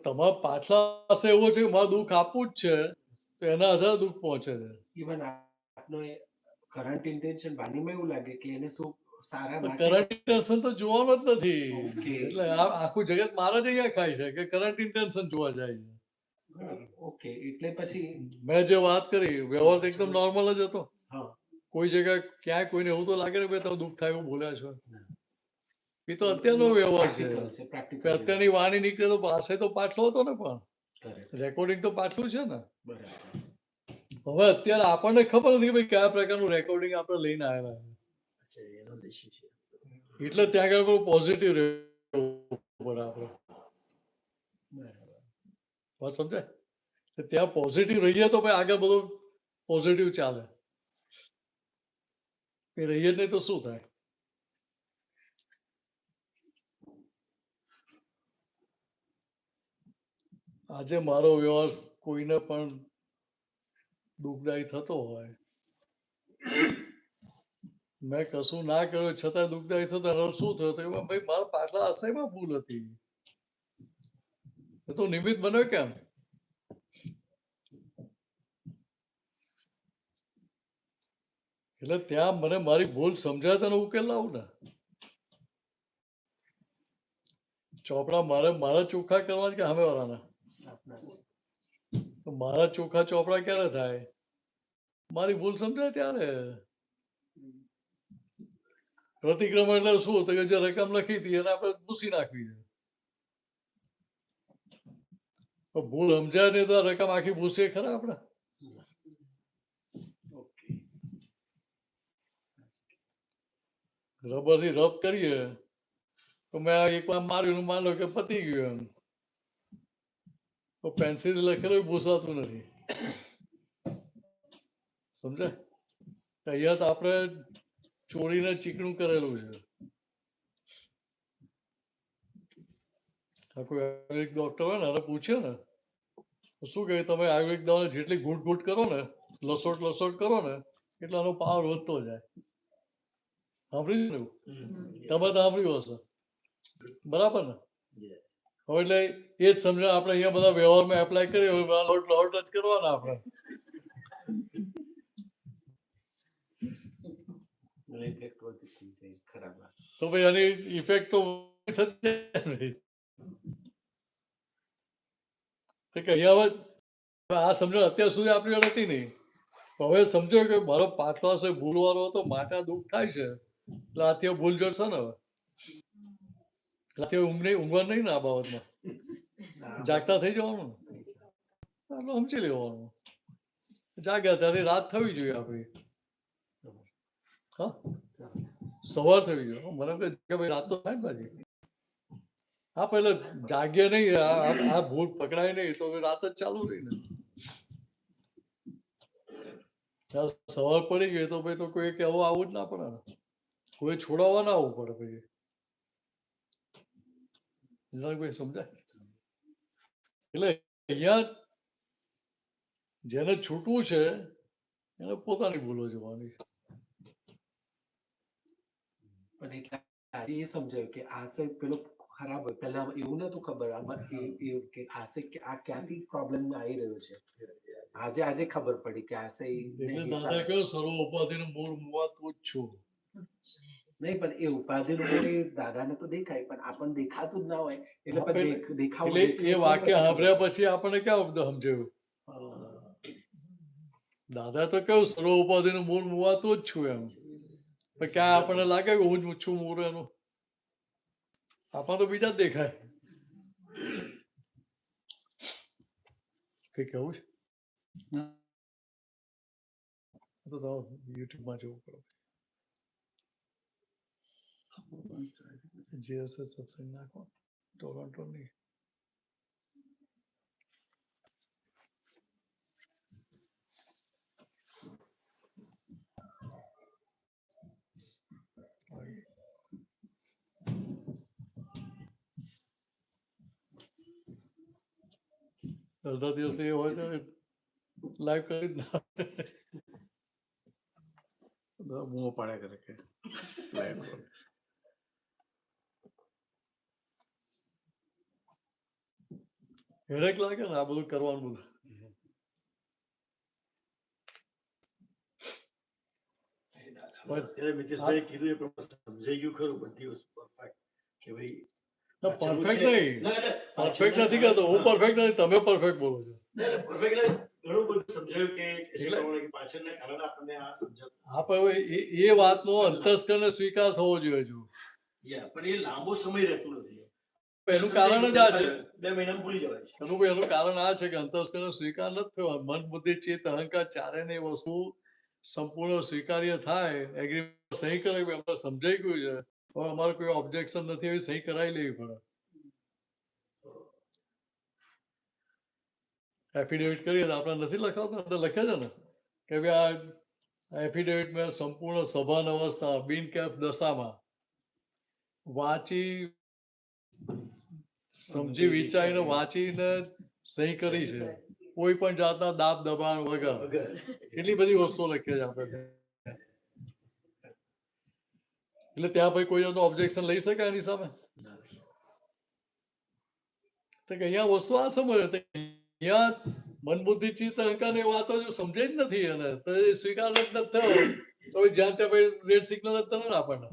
તમારા પાછલા પાસે એવો છે કે મારે દુઃખ આપવું જ છે, તો એના આધારે દુઃખ પહોંચે છે. ઇવન આપનો કરંટ ઇન્ટેન્શન વાણીમાં એવું લાગે કે એને શું સારા માટે કરંટ ઇન્ટેન્શન તો જોવાનું જ નથી. Okay. એટલે આખું જગત મારા જ અહીંયા ખાય છે કે કરંટ ઇન્ટેન્શન જોવા જાય છે. ઓકે એટલે પછી મેં જે વાત કરી વ્યવહાર તો એકદમ નોર્મલ જ હતો. હા કોઈ જગ્યાએ ક્યાંય કોઈને એવું તો લાગે ને ભાઈ તમે દુઃખ થાય એવું બોલ્યા છો. એ તો અત્યારનો વ્યવહાર છે. પ્રેક્ટિકલ કે અત્યારની વાણી નીકળે તો પાસે તો પાછલો હતો ને, પણ કરેક્ટ રેકોર્ડિંગ તો પાછલું છે ને. બરાબર હવે અત્યારે આપણને ખબર નથી ભાઈ કયા પ્રકારનું રેકોર્ડિંગ આપણે લઈને આવેલા છે. એનો ઇશ્યુ છે. એટલે ત્યાં આગળ પોઝિટિવ રહેવું પડે આપણે. વાત સમજાય? ત્યાં પોઝિટિવ રહીએ તો ભાઈ આગળ બધું પોઝિટિવ ચાલે. એ રહીએ જ નહીં તો શું થાય? આજે મારો વ્યવહાર કોઈને પણ દુઃખદાયી થતો હોય, મેં કશું ના કર્યું છતાં દુઃખદાયી થતો શું થયું? તો એમાં ભાઈ મારા પાછલા આશયમાં ભૂલ હતી. એ તો નિમિત્ત બન્યો કેમ? એટલે ત્યાં મને મારી ભૂલ સમજાય તેનો ઉકેલ લાવું ને. ચોપડા મારા ચોખ્ખા કરવા કે સામે વાળાના? તો મારા ચોખ્ખા ચોપડા ક્યારે થાય? મારી ભૂલ સમજાય ત્યારે. પ્રતિક્રમણ એટલે શું તો કે જે રકમ લખી હતી એને આપણે ભૂસી નાખવી છે. તો ભૂલ સમજાય નહીં તો રકમ આખી ભૂસીએ ખરા આપણે? રબર થી રબ કરીએ તો મેં એક વાર માર્યું માન લો કે પતી ગયું એમ. તો પેન્સિલ લખેલું ભૂસાતું નથી. સમજાય? અહીંયા તો આપણે ચોરીને ચીકણું કરેલું છે. કોઈ આયુર્વેદિક ડોક્ટર હોય ને એને પૂછ્યો ને શું કહે તમે આયુર્વેદિક દવા જેટલી ઘૂંટ ઘૂંટ કરો ને, લસોટ કરો ને એટલે એનો પાવર વધતો જાય. સાંભળ્યું ને? તમે તો સાંભળ્યું હશે. બરાબર ને? હવે એટલે એ જ સમજણ આપણે અહીંયા બધા વ્યવહારમાં એપ્લાય કરીએ લોટ જ કરવાના આપણે. તો ભાઈ એની ઇફેક્ટ તો થતી કે અહીંયા આ સમજણ અત્યાર સુધી આપણી જોડે હતી નહીં. હવે સમજો કે મારો પાછલો હશે ભૂલવાનો હતો માટે દુઃખ થાય છે એટલે આથી ભૂલ જડશે ને. હવે આથી ઊંઘવા નહીં ને આ બાબતમાં જાગતા થઈ જવાનું ને સમજી લેવાનું. જાગ્યા ત્યાંથી રાત થવી જોઈએ આપણી. હા સવાર થવી જોઈએ. મને કે ભાઈ રાત તો થાય ને પાછી. હા પેલા જાગીએ નહીં આ ભૂલ પકડાય નહીં તો રાત જ ચાલુ રહી ને. સવાર પડી ગઈ તો ભાઈ તો કોઈ કહેવું આવું જ ના પડે ને. કોઈ છોડાવવા ના આવવું પડે ભાઈ. ભાઈ સમજાય? એટલે અહીંયા જેને છૂટવું છે એને પોતાની ભૂલો જોવાની છે. પણ એટલે આજે એ સમજાયું કે આશય પેલો ખરાબ હોય. પહેલા એવું નતું ખબર આમાં કે આશય કે આ ક્યાંથી પ્રોબ્લેમ આવી રહ્યો છે. આજે ખબર પડી કે આશય દાદા કહ્યું સર્વ ઉપાધિનું મૂળ મુવાતું જ છું. નહીં પણ એ ઉપાધિનું મૂળ એ દાદાને તો દેખાય પણ આપણને દેખાતું જ ના હોય એટલે દેખાવું એ વાક્ય સાંભળ્યા પછી આપણને ક્યાં સમજાયું? દાદા તો કેવું સર્વ ઉપાધિનું મૂળ મુવાતું જ છું એમ. ક્યાં આપણને લાગે કે હું જ છું મૂળ એનું? આપણને તો બીજા જ દેખાય. કઈ કેવું છે? તો યુટ્યુબમાં જોવું પડે. જે હશે સત્સંગ નાખો ટોરન્ટો નહીં. અડધા દિવસ એ હોય તો લાઈવ કરી જ ના બૂમો પાડ્યા કરે કે લાઈવ હેરેક લાગે ને આ બધું કરવાનું બધું. અત્યારે મિતેશભાઈ કીધું એ પ્રમાણે સમજાઈ ગયું ખરું બધી વસ્તુ પરફેક્ટ કે ભાઈ પાછળનું પરફેક્ટ છે. નહીં, ના, એટલે પરફેક્ટ પાછળના નથી કહેતો હું, હા. પરફેક્ટ નથી, તમે પરફેક્ટ બોલો છો. ના, એટલે perfect એટલે ઘણું બધું સમજાયું કે જે એટલે- પ્રમાણે કે પાછળના કારણે આપણને આ સમજાતું. આપણે એ વાતનો અંતસ્કરણને સ્વીકાર થવો જોઈએ જો. Yeah, પણ એ લાંબો સમય રહેતું નથી. એનું કારણ જ આ છે, 2 મહિનામાં ભૂલી જવાય છે. એનું કારણ આ છે કે અંતસ્કરણ સ્વીકાર નથી થયો. મન બુદ્ધિ ચિત્ત અહંકાર ચારેયની વસ્તુ સંપૂર્ણ સ્વીકાર્ય થાય, એગ્રીમેન્ટ સહી કરે કે અમને સમજાઈ ગયું છે, હવે અમારે કોઈ ઓબ્જેક્શન નથી, એવી સહી કરાવી લેવી પડે. એફિડેવિટ કરીએ તો આપણે નથી લખાવતા, અંદર લખે છે ને કે ભાઈ આ એફિડેવિટ મેં સંપૂર્ણ સભાન અવસ્થા બિનકેફ દશામાં વાંચી સમજી વિચારીને વાંચીને સહી કરી છે, કોઈ પણ જાતના દાબ દબાણ વગર. વગર. એટલી બધી વસ્તુઓ લખીએ છીએ આપણે. એટલે ત્યાં ભાઈ કોઈ જાતનું ઓબ્જેક્શન લઈ શકાય એની સામે? તો કે અહીંયા વસ્તુ આ સમજે તો અહીંયા મન બુદ્ધિ ચિત્ત અહંકાર ની વાતો જો સમજે જ નથી એને તો એ સ્વીકાર જ નથી થયો, તો જ્યાં ત્યાં ભાઈ રેડ સિગ્નલ જ તને આપણને.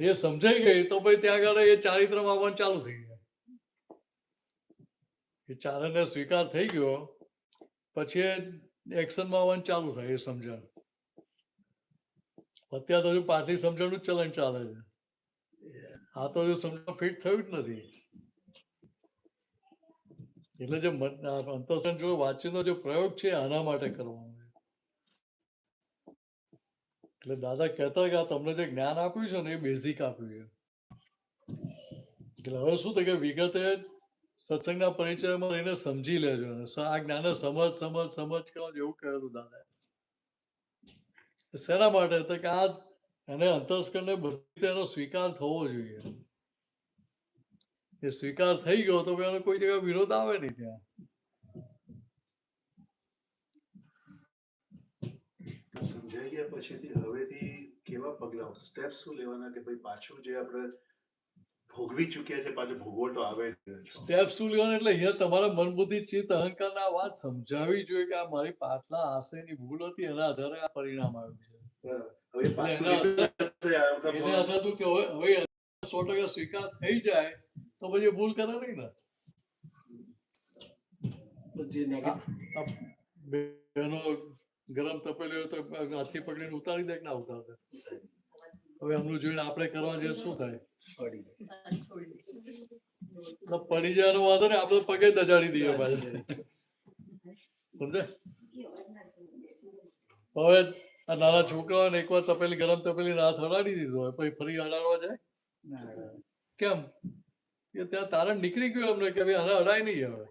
એ સમજાઈ ગઈ તો ભાઈ ત્યાં આગળ એ ચારિત્રમાં આવવાનું ચાલુ થઈ જાય. એ ચારણને સ્વીકાર થઈ ગયો પછી એક્શનમાં આવવાનું ચાલુ થાય એ સમજણ. અત્યારે તો હજુ પાટલી સમજણનું જ ચલણ ચાલે છે. આ તો હજુ સમજણ ફિટ થયું જ નથી. એટલે જે અંતસ્કરણ જોડે વાતચીતનો જે પ્રયોગ છે આના માટે કરવાનો છે. એટલે દાદા કહેતા કે આ તમને જે જ્ઞાન આપ્યું છે ને એ બેઝિક આપ્યું છે. એટલે હવે શું થાય કે વિગતે સત્સંગના પરિચયમાં રહીને સમજી લેજો અને આ જ્ઞાનને સમજ કરો એવું કહેલું દાદા. શેના માટે તો કે આ એને અંતસ્કરણને બધી રીતે એનો સ્વીકાર થવો જોઈએ. એ સ્વીકાર થઈ ગયો તો એનો કોઈ જગ્યાએ વિરોધ આવે નહીં ત્યાં. સમજાઈ ગયા પછીથી હવેથી કેવા પગલાં સ્ટેપ્સ શું લેવાના કે ભાઈ પાછું જે આપણે ભોગવી ચૂક્યા છે પાછું ભોગવટો આવે જ છે. સ્ટેપ શું લેવાનું એટલે અહીંયા તમારે મન બુદ્ધિ ચિત્ત અહંકારના વાત સમજાવવી જોઈએ કે આ મારી પાછલા આશયની ભૂલ હતી એના આધારે આ પરિણામ આવ્યું છે. હવે પાછું એના repeat થયા આ બધા એને આધારે તું કે હવે 100% સ્વીકાર થઈ જાય તો પછી ભૂલ કરે નહીં ને. So જે negative આ બેનો ગરમ તપેલી હોય તો હાથથી પકડીને ઉતારી દે કે ના ઉતારે? હવે એમનું જોઈને આપણે કરવા જઈએ શું થાય? પડી એટલે પડી જવાનો વાંધો ને આપણે પગે દજાડી દઈએ પાછું. સમજાય? હવે આ નાના છોકરાઓને એકવાર તપેલી ગરમ તપેલી હાથ હલાડી દીધો હોય પછી ફરી હલાડવા જાય કેમ? કે ત્યાં તારણ નીકળી ગયું એમને કે ભાઈ આને હલાય નહીં હવે.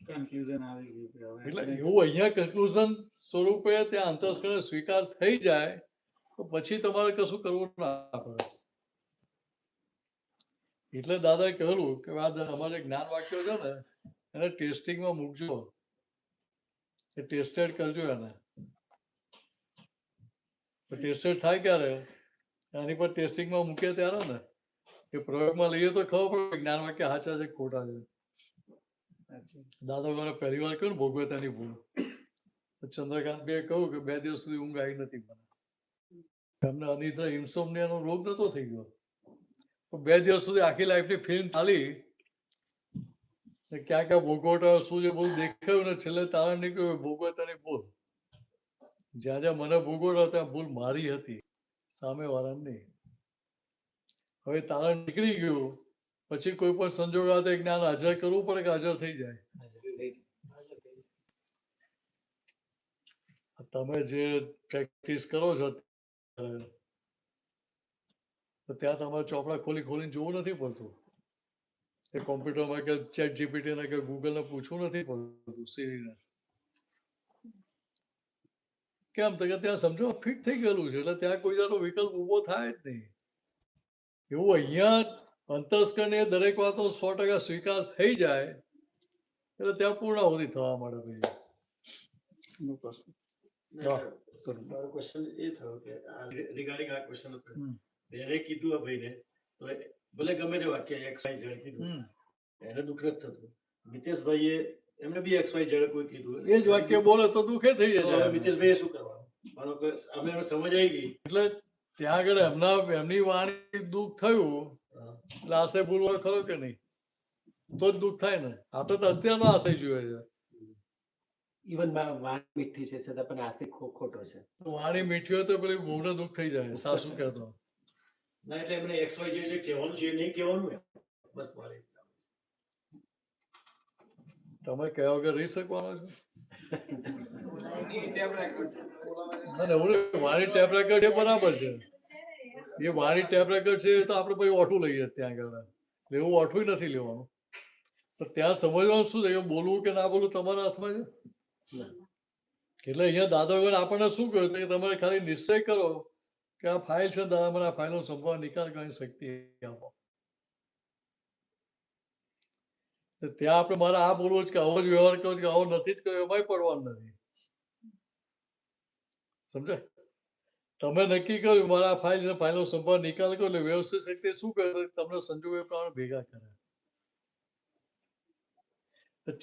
કન્ફ્યુઝન આવી ગયું કે હવે એટલે એવું અહીંયા કન્ક્લુઝન સ્વરૂપે ત્યાં અંતસ્કરણ સ્વીકાર થઈ જાય તો પછી તમારે કશું કરવું ના પડે. એટલે દાદાએ કહેલું કે આ અમારે જ્ઞાન વાક્યો છે ને એને ટેસ્ટિંગમાં મૂકજો, એ ટેસ્ટેડ કરજો એને. ટેસ્ટેડ થાય ક્યારે? એની પર ટેસ્ટિંગમાં મૂકીએ ત્યારે ને એ પ્રયોગમાં લઈએ તો ખબર પડે જ્ઞાન વાક્ય સાચા છે ખોટા છે. દાદા મને પહેલી વાર કહ્યું ને ભોગવતાની ભૂલ, ચંદ્રકાંત ભાઈએ કહ્યું કે 2 દિવસ સુધી ઊંઘ આવી નથી મને. એમને અનિદ્રા ઇન્સોમ્નિયાનો રોગ નતો થઈ ગયો, તો 2 દિવસ સુધી આખી લાઈફની ફિલ્મ ચાલી, ક્યાં ક્યાં ભોગવટા શું છે બધું દેખાયું ને છેલ્લે તારણ નીકળ્યું ભોગવતાની ભૂલ. જ્યાં જ્યાં મને ભોગવતા ત્યાં ભૂલ મારી હતી, સામેવાળાની નહીં. હવે તારણ નીકળી ગયું પછી કોઈ પણ સંજોગ આવે તો જ્ઞાન હાજર કરવું પડે કે હાજર થઈ જાય? તમે જે પ્રેક્ટિસ કરો છો તો ત્યાં તમારે ચોપડા ખોલીને જોવું નથી પડતું. એ કોમ્પ્યુટરમાં કે ચેટ જીપીટીને કે ગૂગલને પૂછવું નથી પડતું સીરીને. કેમ તો કે ત્યાં સમજો ફિટ થઈ ગયેલું છે એટલે ત્યાં કોઈ જાતનો વિકલ્પ ઊભો થાય જ નહીં. એવું અહીંયા અંતસ્કરણને દરેક વાતો 100% સ્વીકાર થઈ જાય એટલે ત્યાં પૂર્ણાહુતિ થવા માંડે. ભાઈ મારો ક્વેશ્ચન એ થયો કે રિગાર્ડિંગ આ ક્વેશ્ચન હતો એને કીધું આ ભાઈને તો ભલે ગમે તે વાક્ય XYZ કીધું હમ. એને દુઃખ નથી થતું. મિતેશભાઈએ એમને બી XYZ કોઈ કીધું એ જ વાક્ય બોલે તો દુઃખે થઈ તો હવે જાય. મિતેશભાઈએ શું કરવાનું? માનો કે અમે એને સમજ આવી ગઈ. એટલે ત્યાં આગળ એમની વાણી દુઃખ થયું હા. એટલે આશય ભૂલવાનો ખરો કે નહીં? તો જ દુઃખ થાય ને. આ તો અત્યારનો આશય જોઈએ છે. ઇવન વાત મીઠી છે છતાં પણ આશિક ખોટો છે. તો વાણી મીઠી હોય તો પેલી બહુને દુઃખ થઈ જાય. સાસુ કહેતો ના એટલે એમને XYZ જે કહેવાનું છે એ નહીં કહેવાનું એમ. બસ મારે તમે કહેવા વગર રહી શકવાનો છો? ના, એવું નહીં. વાણી ટેપ રેકર્ડ એ બરાબર છે. એ વાણી ટેપ રેકર્ડ છે તો આપણે પછી ઓઠું લઈએ ત્યાં આગળ. એવું ઓઠું નથી લેવાનું. તો ત્યાં સમજવાનું શું છે કે બોલવું કે ના બોલવું તમારા હાથમાં છે. એટલે અહીંયા દાદાઓએ આપણને શું કહ્યું કે તમારે ખાલી નિશ્ચય કરો કે આ ફાઇલ છે દાદા મને આ ફાઇલનો સંભાવ નિકાલ કરવાની શક્તિ આપો. તો ત્યાં આપણે મારે આ બોલવું છે કે આવો જ વ્યવહાર કરો કે આવો નથી જ કર્યો એમાંય પડવાનું નથી. સમજાય? તમે નક્કી કર્યું મારે આ ફાઇલ છે ફાઇલનો સંભાવ નિકાલ કરો એટલે વ્યવસ્થિત શક્તિ શું કરે તમને સંજોગો એ પ્રમાણે ભેગા કરે.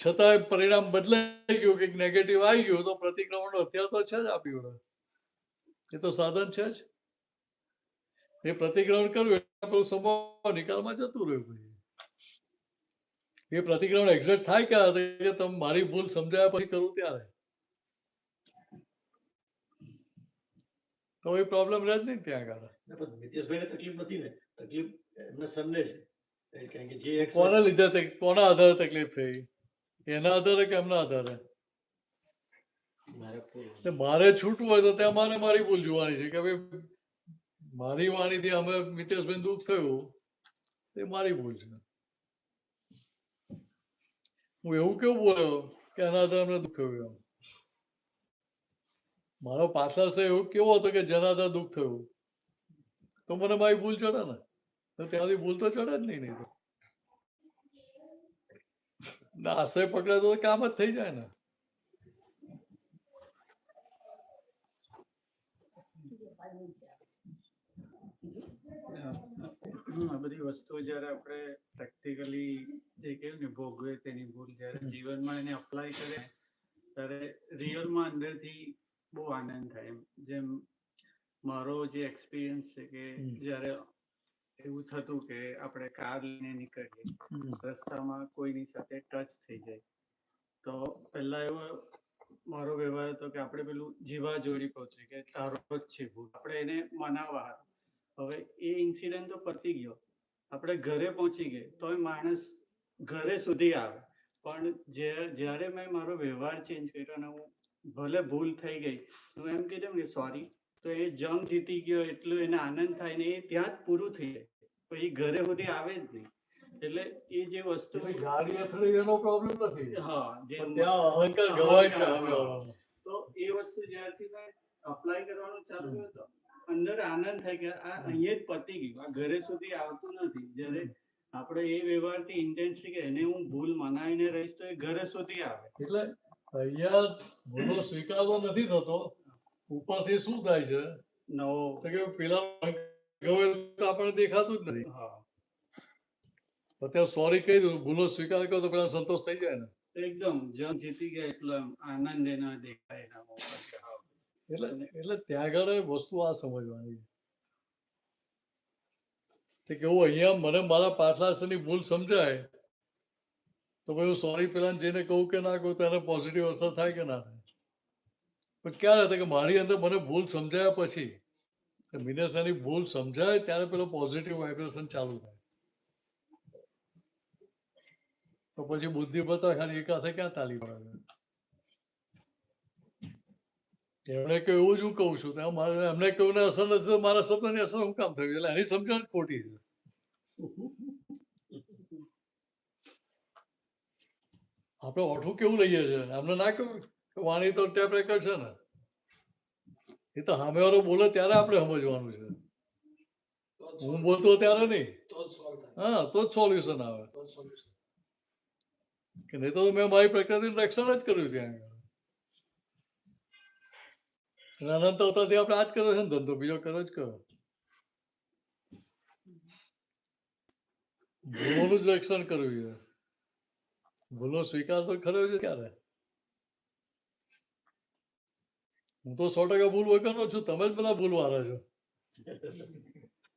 છતાં પરિણામ બદલાઈ ગયું કે નેગેટિવ આવી ગયું તો પ્રતિક્રમણ અત્યારે તો છે જ આપણી જોડે. એ તો સાધન છે જ. એ પ્રતિક્રમણ કર્યું એટલે આપણું સ્વભાવ નિકાલમાં જતું રહ્યું. પછી એ પ્રતિક્રમણ એક્ઝેક્ટ થાય ક્યારે કે તમે મારી ભૂલ સમજાયા પછી કરું ત્યારે તો એ પ્રોબ્લેમ રહે જ નહીં ત્યાં આગળ. ના, પણ મિતેશભાઈને તકલીફ નથી ને, તકલીફ એમના સનને છે. કારણ કે જે કોના લીધે કોના આધારે તકલીફ થઈ? એના આધારે કે એમના આધારે? મારે છૂટવું હોય તો ત્યાં મારે મારી ભૂલ જોવાની છે કે ભાઈ મારી વાણીથી અમે મિતેશભાઈ દુઃખ થયું એ મારી ભૂલ છે. હું એવું કેવું બોલ્યો કે એના આધારે અમને દુઃખ થયું એમ? મારો પાછળ છે એવું કેવો હતો કે જેના આધારે દુઃખ થયું તો મને મારી ભૂલ ચડે ને. તો ત્યાંથી ભૂલ તો ચડે જ નહીં. તો આશય પકડે તો કામ જ થઈ જાય ને. આ બધી વસ્તુઓ જ્યારે આપણે પ્રેક્ટિકલી જે કહેવાય ને ભોગવે તેની ભૂલ જ્યારે જીવનમાં એને અપ્લાય કરે ત્યારે રિયલમાં અંદરથી બહુ આનંદ થાય. જેમ મારો જે એક્સપિરિયન્સ છે કે જ્યારે એવું થતું કે આપણે કાર લઈને નીકળીએ રસ્તામાં કોઈની સાથે ટચ થઈ જાય તો પહેલા એવો મારો વ્યવહાર હતો કે આપણે પેલું જીવા જોડી પહોંચી કે તારો જ છે ભૂલ, આપણે એને મનાવવા. હવે એ ઇન્સિડન્ટ તો પતી ગયો, આપણે ઘરે પહોંચી ગયે તોય માણસ ઘરે સુધી આવે. પણ જ્યારે મેં મારો વ્યવહાર ચેન્જ કર્યો અને હું ભલે ભૂલ થઈ ગઈ હું એમ કીધું કે સોરી તો એ જંગ જીતી ગયો એટલું એને આનંદ થાય ને એ ત્યાં જ પૂરું થઈ જાય. પછી ઘરે સુધી આવે જ નહીં. એટલે એ જે વસ્તુ ગાડી અથડી એનો પ્રોબ્લેમ નથી. હા જે ત્યાં અહંકાર ગવાય છે. તો એ વસ્તુ જ્યારથી મેં અપ્લાય કરવાનું ચાલુ કર્યું તો અંદર આનંદ થાય કે આ અહીંયા જ પતી ગયું, આ ઘરે સુધી આવતું નથી. જ્યારે આપણે એ વ્યવહારથી ઇન્ટેન્સલી કે એને હું ભૂલ મનાવીને રહીશ તો એ ઘરે સુધી આવે. એટલે અહીંયા ભૂલો સ્વીકારવો નથી થતો. ઉપરથી શું થાય છે નવો તો કે પેલા આપણને દેખાતું જ નથી. હા અત્યારે સોરી કહી દઉં ભૂલો સ્વીકાર કરો તો પેલા સંતોષ થઈ જાય ને. એકદમ જંગ જીતી ગયા એટલો એમ આનંદ એના દેખાય એના મોં પર. એટલે ત્યાં આગળ વસ્તુ આ સમજવાની છે કે હું અહીંયા મને મારા પાછલા ભૂલ સમજાય તો ભાઈ હું સોરી પેલા જેને કહું કે ના કહું તો એને પોઝિટિવ અસર થાય કે ના થાય. પણ ક્યારે થાય કે મારી અંદર મને ભૂલ સમજાયા પછી મિનેશાની ભૂલ સમજાય ત્યારે પેલો પોઝિટિવ વાઇબ્રેશન ચાલુ થાય. તો પછી બુદ્ધિ બતાવે ખાલી એક હાથે ક્યાં તાલી પડે. એમણે કહ્યું એવું જ હું કહું છું ત્યાં મારે એમને કહ્યું ને અસર નથી તો મારા શબ્દની અસર હું કામ થયું? એટલે એની સમજણ ખોટી છે. આપણે ઓઠું કેવું લઈએ છીએ એમને ના કહ્યું કે વાણી તો ટેપ રેકર્ડ છે ને. એ તો સામેવાળો બોલે ત્યારે આપણે સમજવાનું છે. હું બોલતો ત્યારે નહીં. હા તો જ સોલ્યુશન આવે. કે નહીં તો મેં મારી પ્રકૃતિનું રક્ષણ જ કર્યું ત્યાં આગળ. અનંત અવતારથી આપણે આ જ કર્યો છે ને ધંધો બીજો કર્યો જ કર્યો. ભૂલોનું જ રક્ષણ કરવું છે. ભૂલનો સ્વીકાર તો કર્યો છે ક્યારે? હું તો 100% ભૂલ વગરનો છું, તમે જ બધા ભૂલવાળા છો.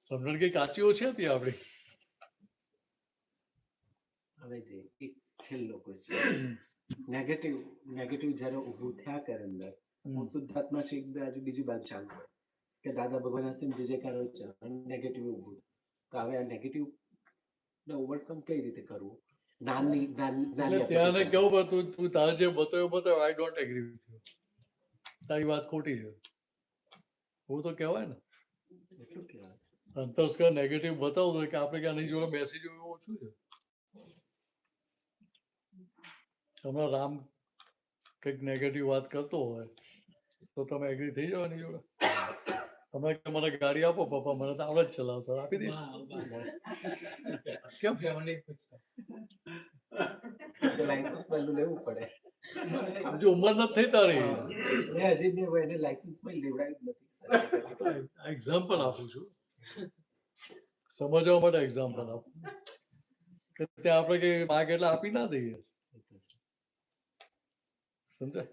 સમજણ કઈ કાચી ઓછી હતી આપણી. હવે જે એક છેલ્લો ક્વેશ્ચન, નેગેટિવ જ્યારે ઊભું થયા કરે અંદર, હું શુદ્ધાત્મા છું, એક બાજુ બીજી બાજુ ચાલુ હોય કે દાદા ભગવાન હસીમ જે કારણ છે નેગેટિવ ઊભું, તો હવે આ નેગેટિવ ને ઓવરકમ કઈ રીતે કરવું? નાની એટલે ત્યાંને કેવું હતું, તું તારે જે બતાવ્યો I don't agree with you, તારી વાત ખોટી છે એવું તો કહેવાય ને. એટલું કહેવાય. અંતસ્કર નેગેટિવ બતાવતો કે આપણે કે આની જોડે બેસી જવું એવું ઓછું છે. હમણાં રામ કંઈક નેગેટિવ વાત કરતો હોય તો તમે એગ્રી થઈ જાવ એની જોડે? તમે કે મને ગાડી આપો પપ્પા, મને તો આવડે જ ચલાવતા, આપી દઈશ. કેમ? લાયસન્સ પહેલું લેવું પડે. હજુ ઉંમર નથી થઈ તારી. મેં હજી બી એને લાયસન્સ પણ લેવડાવ્યું જ નથી. એક્ઝામ્પલ આપું છું, સમજવા માટે એક્ઝામ્પલ આપું કે ત્યાં આપણે કઈ માગ એટલે આપી ના દઈએ. સમજાય?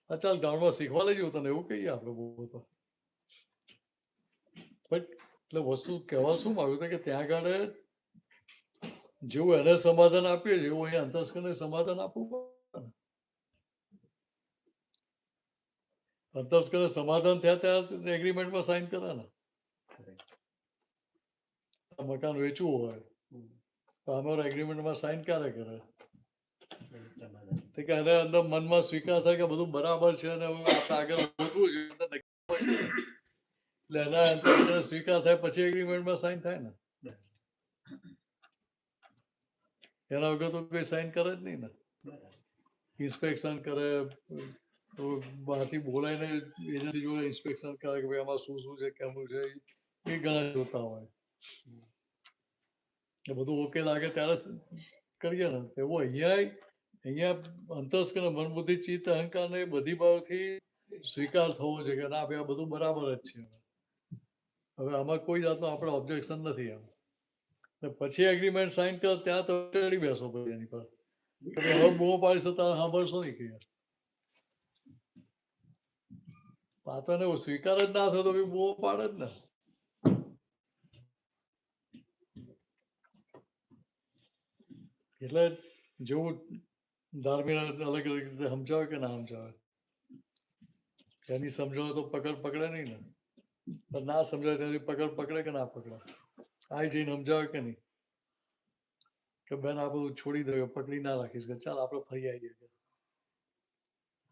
હા ચાલ ગ્રાઉન્ડમાં શીખવા લઈ જવું તને, એવું કહીએ આપણે બહુ તો. એટલે વસ્તુ કહેવા શું માંગ્યું હતું કે ત્યાં આગળ જેવું એને સમાધાન આપીએ છીએ એવું અહીંયા અંતસ્કરને સમાધાન આપવું પડે. અંતસ્કરને સમાધાન થયા ત્યાં એગ્રીમેન્ટમાં સાઈન કરે ને. મકાન વેચવું હોય તો અમારા એગ્રીમેન્ટમાં સાઈન ક્યારે કરે? કે એને અંદર મનમાં સ્વીકાર થાય કે બધું બરાબર છે અને હવે આપણે આગળ વધવું જોઈએ, એટલે એના અંદર સ્વીકાર થાય પછી એગ્રીમેન્ટમાં સાઈન થાય ને. એના વગર તો કોઈ સાઈન કરે જ નહીં ને. ઇન્સ્પેક્શન કરે, બહારથી બોલાવીને એજન્સી જોડે ઇન્સ્પેક્શન કરે કે ભાઈ આમાં શું શું છે કેમનું છે, એ ઘણા જોતા હોય. એ બધું ઓકે લાગે ત્યારે કરીએ ને. એવું અહીંયા અંતસ્કર મન બુદ્ધિ ચિત્ત અહંકાર ને બધી બાજુથી સ્વીકાર થવો જોઈએ કે ના ભાઈ આ બધું બરાબર જ છે. હવે આમાં કોઈ જાતનો આપણે ઓબ્જેક્શન નથી એમ. પછી એગ્રીમેન્ટ સાઈન કર ત્યાં તો ચડી બેસો પછી એની પર. હવે બહુ પાડીશો તારે સાંભળશો નહીં કે આ તો એને સ્વીકાર જ ના થયો તો બહુ પાડે જ ને. એટલે જેવું ધાર્મિક અલગ અલગ રીતે સમજાવે કે ના સમજાવે, એની સમજાવે તો પકડ પકડે નહીં ને, પણ ના સમજાવે ત્યાંથી પકડ પકડે કે ના પકડે? આ જઈને સમજાવે કે નહીં કે બેન આ બધું છોડી દે, પકડી ના રાખીશ કે ચાલ આપણે ફરી આવીએ કે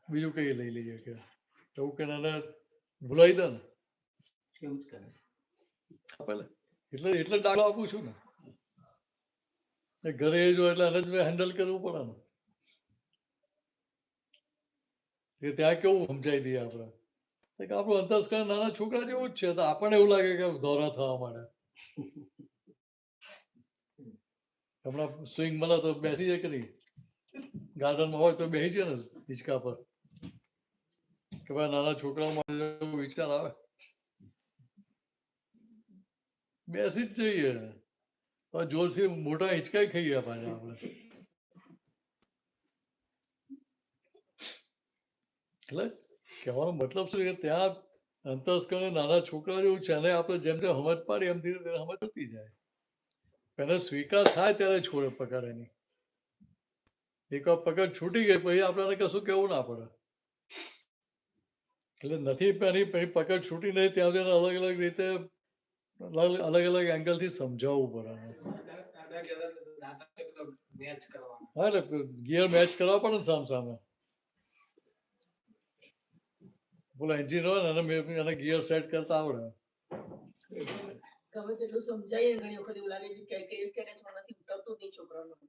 બીજું કઈ લઈ લઈએ કે એવું કે એને ભૂલાવી દે ને. એવું જ કરે એટલે દાખલો આપું છું ને. ઘરે જો એટલે એને જ હેન્ડલ કરવું પડે ને. કે ત્યાં કેવું સમજાવી દઈએ આપણે કે આપણું અંતસ્કરણ નાના છોકરા જેવું જ છે, તો આપણને એવું લાગે કે ધોરા થવા માંડે. હમણાં સ્વિંગ મળે તો બેસી જાય કે નહીં? ગાર્ડનમાં હોય તો બેસી જાય ને હિંચકા પર કે ભાઈ નાના છોકરાઓમાં વિચાર આવે, બેસી જ જઈએ. જોરથી મોટા હિંચકાઈ ખાઈએ પાછા આપણે. એટલે કહેવાનો મતલબ શું કે ત્યાં અંતસ્કરણ નાના છોકરા જેવું છે, એને આપણે જેમ જેમ સમજ પાડીએ એમ ધીરે ધીરે સમજ થતી જાય. એને સ્વીકાર થાય ત્યારે છોડે પકડ એની. એકવાર પકડ છૂટી ગઈ પછી આપણને કશું કેવું ના પડે. એટલે નથી એની પકડ છૂટી નહીં ત્યાં સુધી અલગ અલગ રીતે અલગ અલગ એંગલથી સમજાવવું પડે. હા એટલે ગિયર મેચ કરવા પડે ને સામ સામે. બોલો એન્જિન હોય ને એને ગિયર સેટ કરતા આવડે. ગમે તેટલું સમજાઈએ ઘણી વખત એવું લાગે કે નથી ઉતરતું નહીં છોકરાનું.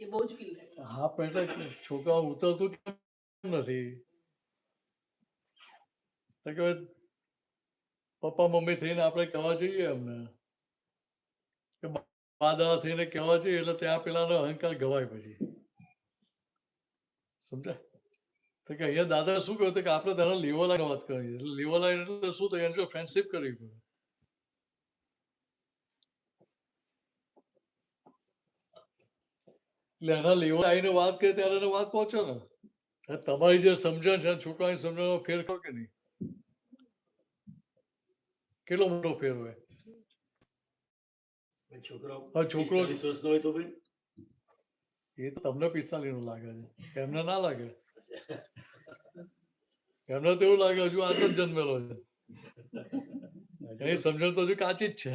એ બહુ જ ફીલ થાય. હા પણ એટલે છોકરા ઉતરતું કેમ નથી? કે પપ્પા મમ્મી થઈને આપણે કહેવા જઈએ એમને કે બા દાદા થઈને કહેવા જઈએ એટલે ત્યાં પેલાનો અહંકાર ગવાય પછી. સમજાય? તો કે અહીંયા દાદા શું કહ્યું કે આપણે તેના લેવલ વાત કરી, લેવલ એટલે શું થાય? એની ફ્રેન્ડશીપ કરવી પડે. એટલે એના લેવલ આવીને વાત કરે ત્યારે એને વાત પહોંચે ને. હવે તમારી જે સમજણ છે છોકરાની સમજણમાં ફેર ખરો કે નહીં? કેટલો મોટો ફેર હોય. છોકરો હવે છોકરો 40 વર્ષનો હોય તો ભાઈ એ તો તમને 45 નું લાગે છે, એમને ના લાગે. એમને તો એવું લાગે હજુ આજ જ જન્મેલો છે, એની સમજણ તો હજુ કાચી જ છે.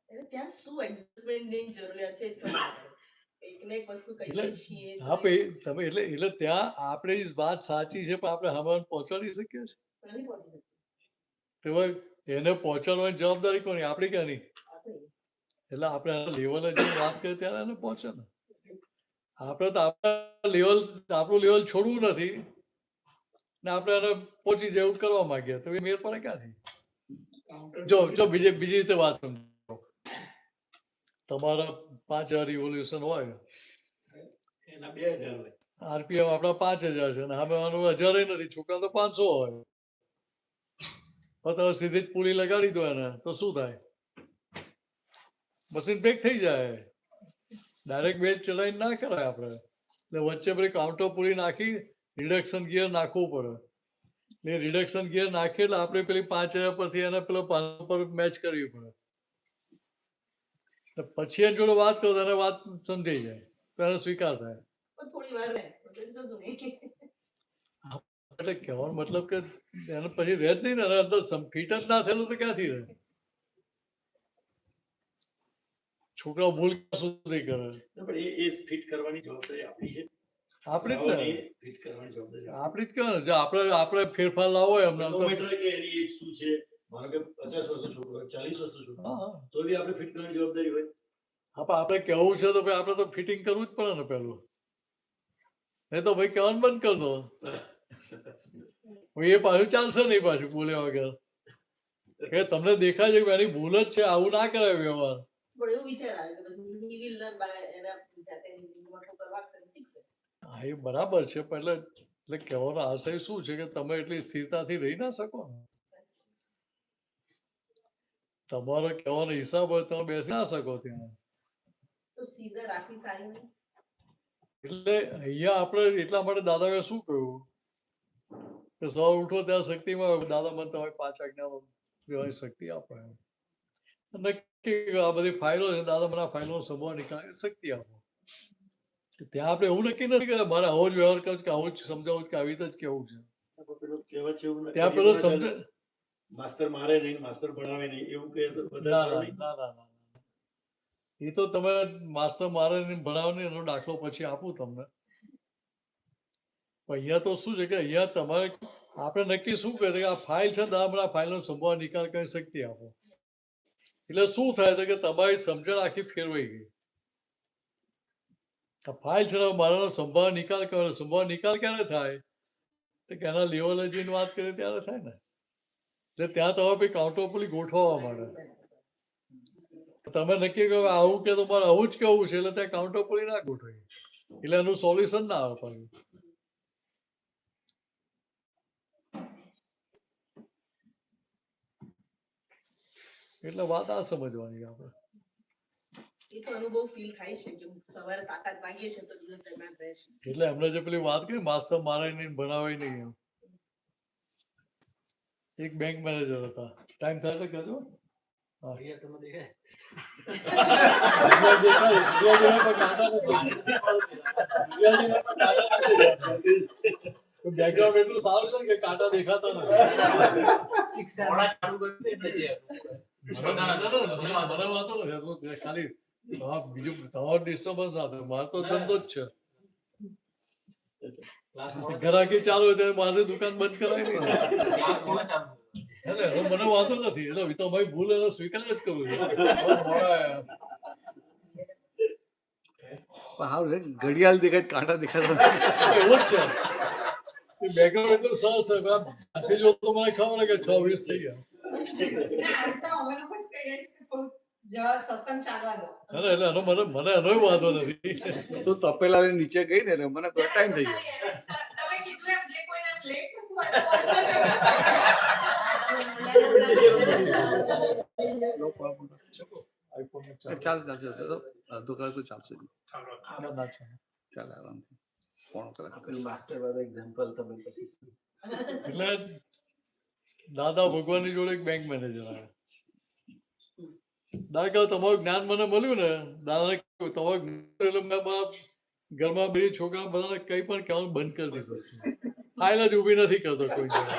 એટલે ત્યાં શું એડજસ્ટમેન્ટની જરૂરિયાત છે એ જ ખબર પડે. એકને એક વસ્તુ કહીએ એટલે છીએ હા તમે એટલે ત્યાં આપણી વાત સાચી છે પણ આપણે હમણાં પહોંચાડી શકીએ છીએ. નથી પહોંચી શકતી તો હવે એને પહોંચાડવાની જવાબદારી કોની? આપણી કે નહીં? આપણી. એટલે આપણે એના લેવલે જે વાત કરીએ ત્યારે એને પહોંચે ને. આપણે તો આપણા લેવલ આપણું લેવલ છોડવું નથી ને આપણે એને પહોંચી જેવું કરવા માંગીએ તો એ મેર પડે ક્યાંથી? જો બીજી રીતે વાત સમજો. તમારા 5000 રિવોલ્યુશન હોય, એના 2000 હોય. આરપીએમ આપણા 5000 છે ને હવે 1000 નથી, છોકરા તો 500 હોય. તમે સીધી જ પૂળી લગાડી દો એને તો શું થાય? મશીન બ્રેક થઈ જાય. ડાયરેક્ટ બેઝ ચલાવીને ના કરાય આપણે. એટલે વચ્ચે પેલી કાઉન્ટર પૂરી નાખી રિડક્શન ગિયર નાખવું પડે. એટલે રિડક્શન ગિયર નાખીએ એટલે આપણે પેલી 5000 પરથી એને પેલો 500 પર મેચ કરવી પડે. પછી એની જોડે વાત કરો તો એને વાત સમજાઈ જાય તો એને સ્વીકાર થાય. પણ થોડી વાર રહે એટલે કશું નહીં. એટલે કહેવાનો મતલબ કે એને પછી રહે જ નહીં ને, અંદર ફિટ જ ના થયેલું તો ક્યાંથી રહે? છોકરાઓ ભૂલ ક્યાં સુધી કરે? પણ એ ફિટ કરવાની જવાબદારી આપણી છે. આપણી જ ને, ફિટ કરવાની જવાબદારી આપણી જ કહેવાય ને. જો આપણે ફેરફાર લાવો હોય એમને નો મેટર કે એની એજ શું છે, માનો કે 50 વર્ષનો છોકરો હોય, 40 વર્ષનો છોકરો હોય, તો બી આપણે ફિટ કરવાની જવાબદારી હોય. હા પણ આપણે કહેવું છે તો ભાઈ આપણે તો ફિટિંગ કરવું જ પડે ને પેલું. નહીં તો ભાઈ કહેવાનું બંધ કર દો. એ પાછું ચાલશે નહીં, પાછું બોલ્યા વગર. કે તમને દેખાય છે કે એની ભૂલ જ છે, આવું ના કરાય વ્યવહાર. પણ એવું વિચાર આવે કે પછી he will learn by એના જાતે જિંદગીમાં ઠોકર વાગશે ને શીખશે. હા એ બરાબર છે પણ એટલે કહેવાનો આશય શું છે કે તમે એટલી સ્થિરતાથી રહી ના શકો ને. તમારો કહેવાનો હિસાબ હોય તમે બેસી ના શકો ત્યાં. તો સીધા રાખવી સારી નહીં. એટલે અહીંયા આપણે એટલા માટે દાદાએ શું કહ્યું કે સવાર ઉઠો ત્યાં શક્તિમાં દાદા મને તમારી 5 આજ્ઞામાં વ્યવહારિક શક્તિ આપો. નક્કી આ બધી ફાઇલો છે, દાદા મને આ ફાઇલોનો સ્વભાવ નીકાળે શક્તિ આપો. ત્યાં આપણે એવું નક્કી નથી કે મારે આવો જ વ્યવહાર કરવો કે આવું જ સમજાવવું કે આવી રીતે જ કેવું છે. પેલું કહેવત છે એવું ત્યાં પેલું સમજે માસ્તર મારે નહીં, માસ્તર ભણાવે નહીં એવું કહે તો વધારે ના સારું ના નહીં. ના ના ના. એ તો તમે માસ્ટર મારે ભણાવો ને એનો દાખલો પછી આપું તમને. પણ અહીંયા તો શું છે કે અહીંયા તમારે આપણે નક્કી શું કરે કે આ ફાઇલ છે, દાદા આ ફાઇલનો સંભાવ નિકાલ કરી શક્તિ આપો. એટલે શું થાય છે કે તમારી સમજણ આખી ફેરવાઈ ગઈ. આ ફાઇલ છે મારાનો સંભાવ નિકાલ કરો. સંભાવ નિકાલ ક્યારે થાય તો કે એના લેવલે જઈને વાત કરીએ ત્યારે થાય ને. એટલે ત્યાં તમે પછી કાઉન્ટરપુલી ગોઠવવા માંડે. તમે નક્કી કરો આવું કે તમારે આવું જ કેવું છે એટલે ત્યાં કાઉન્ટરપુલી ના ગોઠવી એટલે એનું સોલ્યુશન ના આવે પાછું. એટલે વાત આ સમજવાની આપણે. એ તો અનુભવ ફીલ થાય છે કે સવારે તાકાત માંગીએ છે તો દિવસ દરમિયાન રહે છે. એટલે એમને જે પેલી વાત કરી માસ્ટર મારે નહીં ભણાવે નહીં એમ. એક બેંક મેનેજર હતા. ટાઈમ થાય તો કહેજો. બેકગ્રાઉન્ડ એટલું સારું છે ને કે કાંટા દેખાતા નથી. મને વાતો નથી ખાલી બીજું તમારો ડિસ્ટર્બન્સ ના થાય. મારો તો ધંધો જ છે. ગ્રાહકી ચાલુ હોય ત્યારે મારે દુકાન બંધ કરાય નહીં. એનો મને વાંધો નથી. એટલે તો ભાઈ ભૂલ એનો સ્વીકાર જ કરું છું. ઘડિયાળ દેખાય કાંટા દેખાતા એવું જ છે. બેકગ્રાઉન્ડ એટલું સરસ છે. આથી જો તો મને ખબર કે 6:20 થઈ ગયા. એટલે એનો મને એનો વાંધો નથી. તો તપેલા લઈને નીચે ગઈ ને મને ટાઈમ થઈ ગયો. આઈફોન ચાલશે તો અડધો કલાક તો ચાલશે જ. ના, ના ચાલે. ચાલે આરામથી પોણો કલાક આપણું માસ્ટર વાળું એક્ઝામ્પલ તમે પછી શું? એટલે દાદા ભગવાનની જોડે એક બેંક મેનેજર આવ્યા. દાદા કહે તમારું જ્ઞાન મને મળ્યું ને, દાદાને કહ્યું તમારું જ્ઞાન એટલે મેં મારા ઘરમાં બે છોકરા બધાને કંઈ પણ કહેવાનું બંધ કરી દીધું. ફાઇલ જ ઊભી નથી કરતો કોઈ જોડે.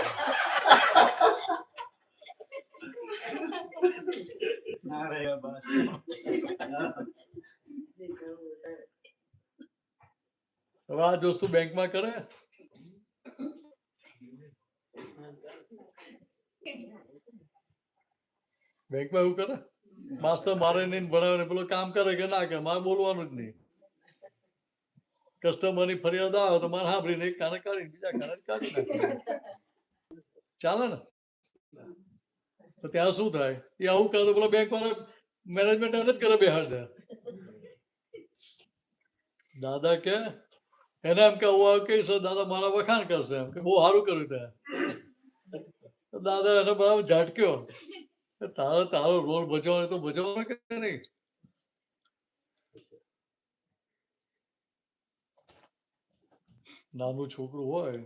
ના રહ્યા બસ. હવે આ જ વસ્તુ બેંકમાં કરે. બેંકમાં એવું કરે માસ્ટર મારે નહીં ભણાવે ને પેલો કામ કરે કે ના કે મારે બોલવાનું જ નહીં. કસ્ટમરની ફરિયાદ આવે તો મારે સાંભળીને એક કાને કાઢી બીજા કાને કાઢી નાખે. ચાલે ને? તો ત્યાં શું થાય? એ આવું કરે તો પેલો બેંક વાળા મેનેજમેન્ટ એને જ ઘરે બેહાડ દે. દાદા કે એને એમ કે આવું કે સર દાદા મારા વખાણ કરશે એમ કે બહુ સારું કર્યું ત્યાં. તો દાદા એને બરાબર ઝાટક્યો. તારો રોલ ભજવવાનો તો ભજવવાનો કે નહીં? નાનું છોકરું હોય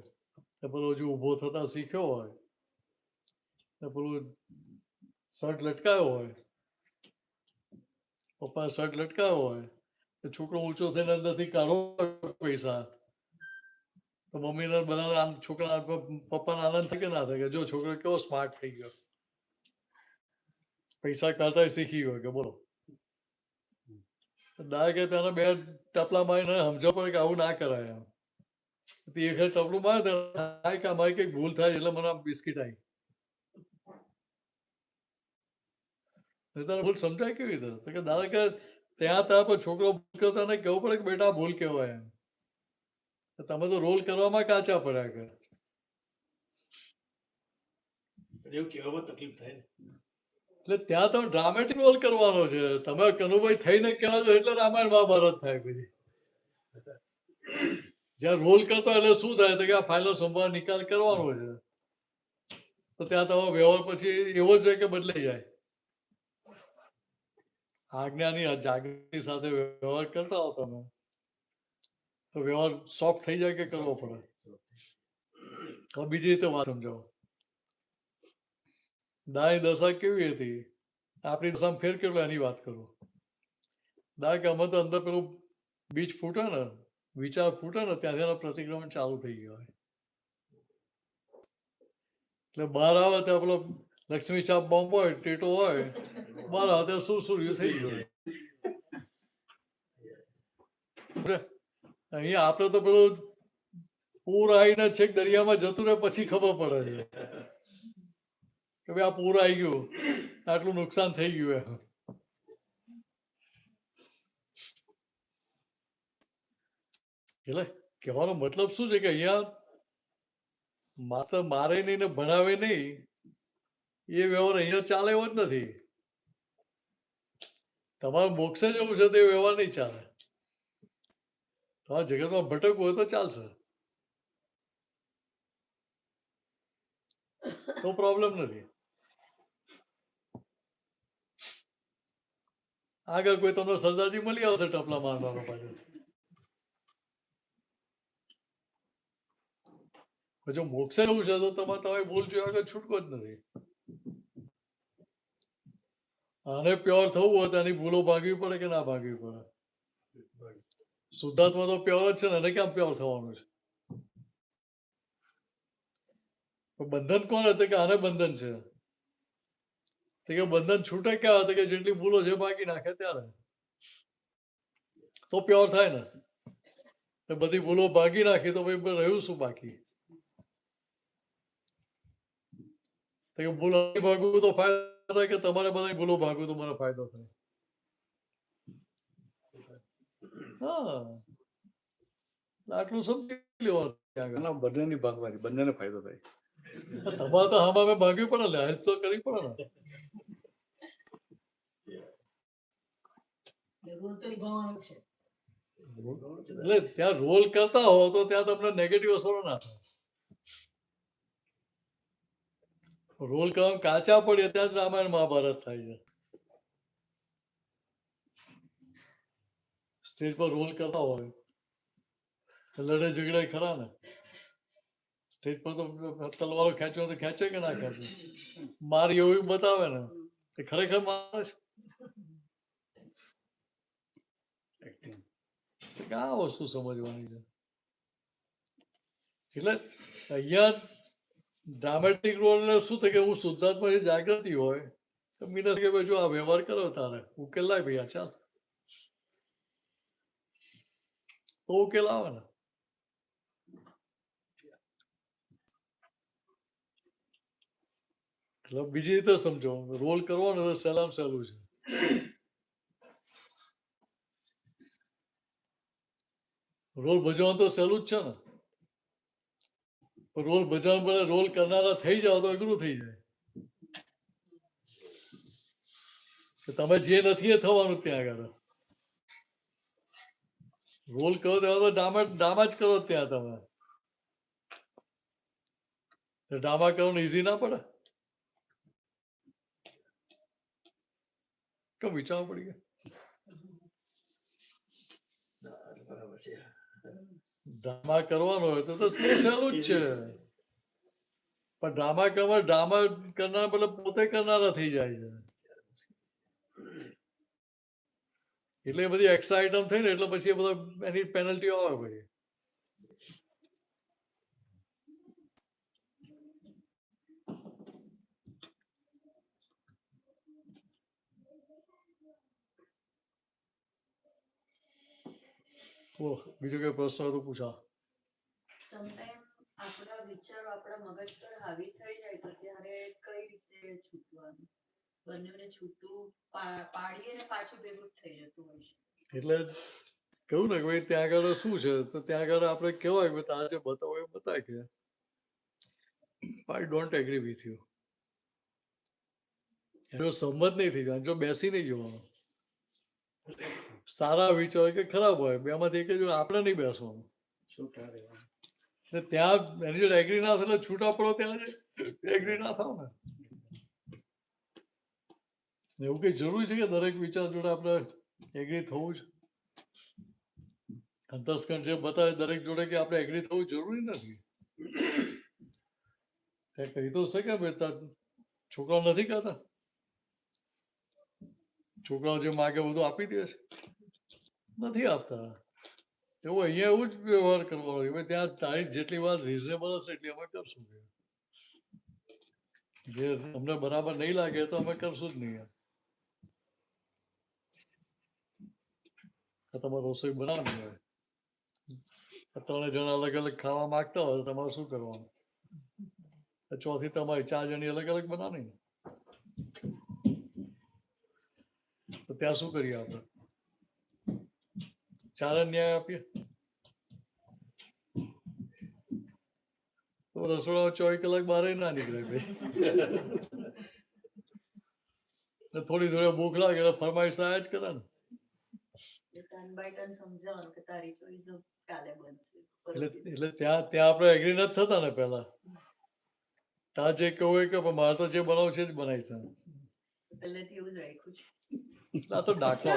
તો પેલો હજુ ઊભો થતા શીખ્યો હોય તો પેલું શર્ટ લટકાયો હોય, પપ્પા શર્ટ લટકાયો હોય તો છોકરો ઊંચો થઈને અંદરથી કાઢો પૈસા તો મમ્મીને બધા છોકરા પપ્પાને આનંદ થાય કે ના થાય કે જો છોકરો કેવો સ્માર્ટ થઈ ગયો, પૈસા કાઢતા શીખી ગયો કે બોલો. દાદા કે તેને બે ટપલા મારીને સમજવા પડે કે આવું ના કરાય એમ. એ વખત ટપલું મારે થાય કે અમારી કઈક ભૂલ થાય એટલે મને બિસ્કીટ આવી. તને ભૂલ સમજાય કેવી રીતે? તો કે દાદા કે ત્યાં પર છોકરો ભૂલ કરતો એને કહેવું પડે કે બેટા ભૂલ કહેવાય એમ. તમે તો રોલ કરવામાં કાચા પડ્યા કે. એવું કહેવામાં તકલીફ થાય ને. એટલે ત્યાં તમે ડ્રામેટિક રોલ કરવાનો છે. તમે કનુભાઈ થઈને કહેવા છો એટલે રામાયણ મહાભારત થાય પછી. જ્યાં રોલ કરતો એટલે શું થાય તો કે આ ફાઇલો સંભાળ નિકાલ કરવાનો છે. તો ત્યાં તમારો વ્યવહાર પછી એવો જ છે કે બદલાઈ જાય. આજ્ઞાની જાગૃતિ સાથે વ્યવહાર કરતા હો તમે તો વ્યવહાર સોફ્ટ થઈ જાય કે કરવો પડે? હવે બીજી રીતે વાત સમજાવો. દાની દશા કેવી હતી, આપણી દશામાં ફેર કેટલો એની વાત કરું. દા કે અમે તો અંદર પેલું બીજ ફૂટે ને, વિચાર ફૂટે ને ત્યાંથી એનો પ્રતિક્રમણ ચાલુ થઈ ગયો હોય. એટલે બહાર આવે ત્યાં પેલો લક્ષ્મી ચાપ બોમ્બ હોય, ટેટો હોય, બહાર આવે ત્યાં સુરસુર્યું થઈ ગયું. અહીંયા આપણે તો પેલું પૂર આવીને છેક દરિયામાં જતું રહે પછી ખબર પડે છે કે ભાઈ આ પૂર આવી ગયું, આટલું નુકસાન થઈ ગયું એમ. એટલે કહેવાનો મતલબ શું છે કે અહીંયા માત્ર મારે નહીં ને ભણાવે નહીં એ વ્યવહાર અહીંયા ચાલે એવો જ નથી. તમારે મોક્ષે જવું છે તે વ્યવહાર નહીં ચાલે. તમારા જગતમાં ભટકવું હોય તો ચાલશે, તો પ્રોબ્લેમ નથી. આગળ કોઈ તમને સરદારજી મળી આવશે ટપલા મારવાનો પાછળ. જો મોક્ષે જવું છે તો તમારી ભૂલ જોઈ આગળ છૂટકો જ નથી. આને પ્યોર થવું હોય તો એની ભૂલો ભાગવી પડે કે ના ભાગવી પડે? શુદ્ધાત્મા તો પ્યોર જ છે ને, એને કેમ પ્યોર થવાનું છે? બંધન કોણ હતું કે આને બંધન છે? તો કે બંધન છૂટે ક્યાં હતું કે જેટલી ભૂલો જે ભાગી નાખે ત્યારે તો પ્યોર થાય ને. તો બધી ભૂલો ભાગી નાખી તો ભાઈ રહ્યું શું બાકી? તો કે ભૂલ ભાગવું તો ફાયદો થાય કે તમારે બધા ભૂલો ભાગવું તો મને ફાયદો થાય. હા, આટલું સમજી લેવાનું. બંનેની ભાગવાની, બંનેને ફાયદો થાય. તમારે તો આમાં મેં ભાગ્યું પડે ને, હેલ્પ તો કરવી પડે ને. રોલ તો નિભાવવાનો છે. એટલે ત્યાં રોલ કરતા હો તો ત્યાં તમને નેગેટિવ અસરો ના થાય. રોલ કરવામાં કાચા પડે ત્યાં જ રામાયણ મહાભારત થાય છે. સ્ટેજ પર રોલ કરતા હોય લડે ઝઘડે ખરા ને, સ્ટેજ પર તો તલવારો ખેંચવા તો ખેંચે કે ના ખેંચે, મારી એવું બતાવે ને એ ખરેખર મારે Acting. છે આ વસ્તુ સમજવાની છે. એટલે અહીંયા ડ્રામેટિક રોલ શું થાય કે હું શુદ્ધાત્મા જે જાગૃતિ હોય તો મીનસ કે ભાઈ જો આ વ્યવહાર કરો તારે ઉકેલ લાય ભાઈ, ચાલ તો ઉકેલ આવે ને. એટલે બીજી રીતે સમજો, રોલ કરવાનો તો સહેલામાં સહેલું છે. રોલ ભજવવાનું તો સહેલું જ છે ને, રોલ ભજવવા બદલે રોલ કરનારા થઈ જાવ તો અઘરું થઈ જાય. કે તમે જે નથી એ થવાનું ત્યાં આગળ. રોલ કરો ત્યાં તો ડ્રામા જ કરો ત્યાં તમે. ડ્રામા કરવાનું ઈઝી ના પડે? કેમ વિચારવું પડી ગયા? બરાબર છે. ડ્રામા કરવાનો હોય તો સહેલું જ છે, પણ ડ્રામા કરનાર બદલે પોતે કરનારા થઈ જાય છે. એટલે એ બધી એક્સ્ટ્રા આઈટમ થઈ ને એટલે પછી એ બધા એની પેનલ્ટીઓ આવે ભાઈ. બીજો કઈ પ્રશ્ન હોય તો પૂછા. સમટાઈમ આપણા વિચારો આપણા મગજ પર હાવી થઈ જાય તો ત્યારે કઈ રીતે છૂટવાનું? બંનેને છૂટું પાડીએ ને પાછું ભેગું થઈ જતું હોય છે. એટલે કહ્યું ને કે ભાઈ ત્યાં આગળ શું છે, તો ત્યાં આગળ આપણે કહેવાય કે તારે જે બતાવો એ બતાય કે I don't agree with you. એનો સંમત નહીં થઈ જાય, જો બેસી નહીં જવાનો. સારા વિચાર કે ખરાબ હોય બેમાંથી એક જ આપણે નહીં બેસવાનું. છૂટા રહેવાનું. ત્યાં એની જોડે એગ્રી ના થાય છૂટા પડો ત્યાં એગ્રી ના થાવ ને. એવું કઈ જરૂરી છે કે દરેક વિચાર જોડે આપણે એગ્રી થવું જ? અંતસ્કંડ જે બતાવે દરેક જોડે કે આપણે એગ્રી થવું જરૂરી નથી. કહી તો શકે ભાઈ છોકરાઓ નથી કહેતા, છોકરાઓ જે માગે બધું આપી દે છે? નથી આપતા. એવું અહીંયા એવું જ વ્યવહાર કરવાનો ભાઈ, ત્યાં તારી જેટલી વાત રિઝનેબલ હશે એટલી અમે કરશું. જે અમને બરાબર નહીં લાગે તો અમે કરશું જ નહીં. તમારે રસોઈ બનાવવાની હોય, 3 જણા અલગ અલગ ખાવા માંગતા હોય તો તમારે શું કરવાનું? ચોથી તમારી 4 જણી અલગ અલગ બનાવવાની. તો ત્યાં શું કરીએ આપણે? 4 ન્યાય આપીએ તો રસોડા 24 કલાક બહાર ના નીકળે ભાઈ. થોડી ભૂખ લાગે એટલે ફરમાઈશ આયા જ કરે ને. ટર્ન બાય ટર્ન સમજાવવાનું કે તારી ચોઈસ કાલે બનશે. એટલે ત્યાં આપણે એગ્રી નથી થતા ને પહેલા. ત્યાં જે કહું હોય કે મારે તો જે બનાવું છે જ બનાવીશ. પહેલેથી એવું જ રાખ્યું છે. આ તો દાખલો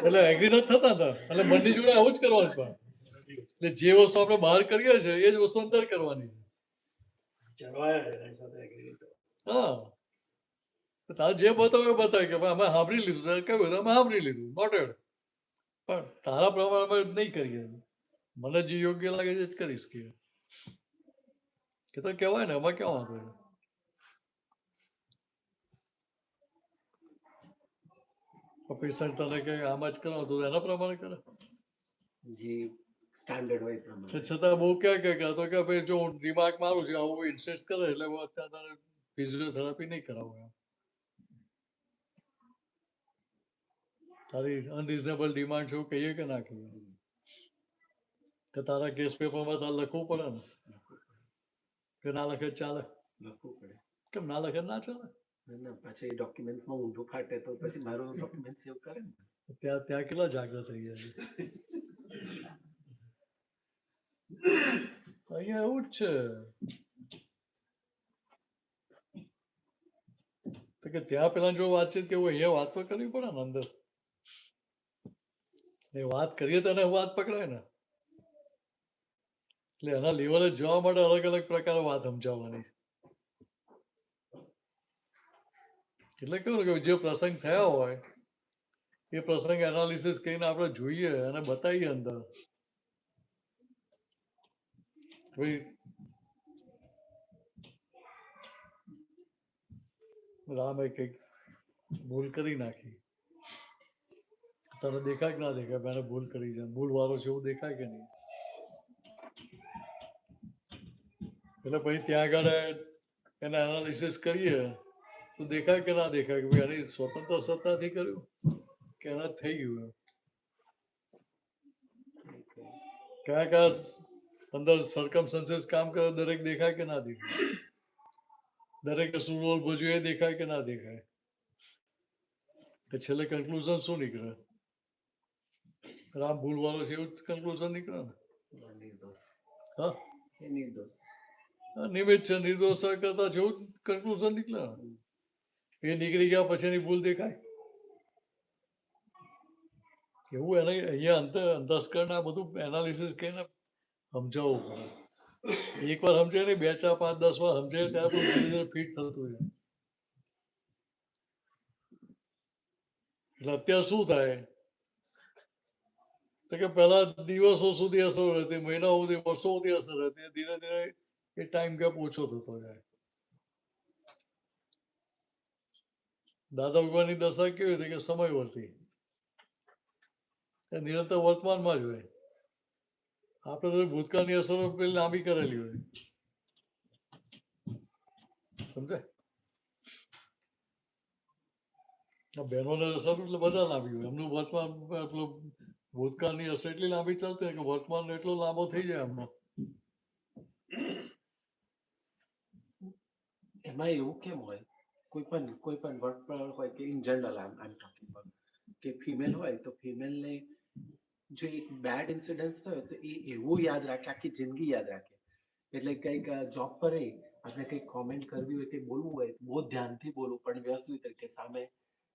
એટલે એગ્રી નથી થતા ને એટલે બંને જોડે આવું જ કરવાનું છે. એટલે જે વસ્તુ આપણે બહાર કરીએ છીએ એ જ વસ્તુ અંદર કરવાની છે. હા, તારે જે બતાવે બતાવે કે ભાઈ અમે સાંભળી લીધું, તારે કહ્યું અમે સાંભળી લીધું, નોટેડ. પણ તારા પ્રમાણે અમે નહીં કરીએ, મને જે યોગ્ય લાગે છે જ કરીશ. કે તો કહેવાય ને એમાં ક્યાં વાંધો છે? પેશન્ટ તને કે આમ જ કરો તો એના પ્રમાણે કરે, જે સ્ટાન્ડર્ડ હોય એ પ્રમાણે. છતાં બહુ ક્યાં કે તો કે ભાઈ જો હું દિમાગ મારું છું આવું ઇન્સિસ્ટ કરે એટલે હું અત્યારે તારે ફિઝિયોથેરાપી નહીં કરાવું. તારી અનરિઝનેબલ ડિમાન્ડ છે એવું કહીએ કે ના કહીએ? કે તારા કેસ પેપરમાં તારે લખવું પડે ને, કે ના લખે ચાલે? લખવું પડે. કેમ ના લખે ના ચાલે? ના પછી ડોક્યુમેન્ટ્સમાં ઊંધું ફાટે તો પછી મારું ડોક્યુમેન્ટ સેવ કરે ને. ત્યાં કેટલા જાગૃત થઈ ગયા છે. અહીંયા એવું જ છે કે ત્યાં પેલા જો વાતચીત કેવું અહીંયા વાત તો કરવી પડે ને અંદર. એ વાત કરીએ તો એને વાત પકડાય ને. એટલે એના લેવલે જવા માટે અલગ અલગ પ્રકારે વાત સમજાવવાની છે. એટલે કેવું ને કે જે પ્રસંગ થયા હોય એ પ્રસંગ એનાલિસિસ કરીને આપણે જોઈએ અને બતાવીએ અંદર. ભાઈ રામે કંઈક ભૂલ કરી નાખી, તને દેખાય કે ના દેખાય મેં ભૂલ કરી છે, ભૂલ વાળો છે એવું દેખાય કે નહીં? એટલે પછી ત્યાં આગળ એના એનાલિસિસ કરીએ તો દેખાય કે ના દેખાય કે ભાઈ એની સ્વતંત્ર સત્તાથી કર્યું કે એના થઈ ગયું એમ. કયા કયા અંદર સર્કમસ્ટન્સીસ કામ કરે દરેક દેખાય કે ના દેખાય? દરેકે શું રોલ ભજવ્યો એ દેખાય કે ના દેખાય? તો છેલ્લે કન્ક્લુઝન શું નીકળે? રામ ભૂલ વાળો છે એવું જ કન્ક્લુઝન નીકળે ને. નિર્દોષ હા છે, નિર્દોષ. નિમિત્ત છે, નિર્દોષ કરતા જેવું કન્ક્લુઝન નીકળે ને. એ નીકળી ગયા પછી એની ભૂલ દેખાય એવું એને અહીંયા અંતસ્કરના બધું એનાલિસિસ કરીને સમજાવવું પડે. એકવાર સમજે નહીં, 2, 4, 5, 10 વાર સમજે ત્યારે બધું ધીરે ધીરે ફિટ થતું જાય. એટલે અત્યારે શું થાય તો કે પહેલા દિવસો સુધી અસર રહેતી, મહિનાઓ સુધી, વર્ષો સુધી અસર રહેતી, ધીરે ધીરે એ ટાઈમ ગેપ ઓછો થતો જાય. દાદા ભગવાનની દશા કેવી હતી કે સમયવર્તી, એ નિરંતર વર્તમાનમાં જ હોય. આપણે તો ભૂતકાળની અસરો પેલી લાંબી કરેલી હોય, સમજાય? બહેનોને અસર એટલે બધા લાંબી હોય, એમનું વર્તમાન એટલું ભૂતકાળની અસર એટલી લાંબી ચાલતી હોય કે વર્તમાન એટલો લાંબો થઈ જાય એમનો. એમાં એવું કેમ હોય કોઈ પણ વર્ક પર હોય કે in general I am talking about કે ફિમેલ હોય તો ફિમેલને જો એક બેડ ઇન્સિડન્સ થયો તો એ એવું યાદ રાખે, આખી જિંદગી યાદ રાખે. એટલે કંઈક જોબ પર આપણે કંઈક કોમેન્ટ કરવી હોય કે બોલવું હોય તો બહુ ધ્યાનથી બોલવું પણ વ્યવસ્થિત રીતે સામે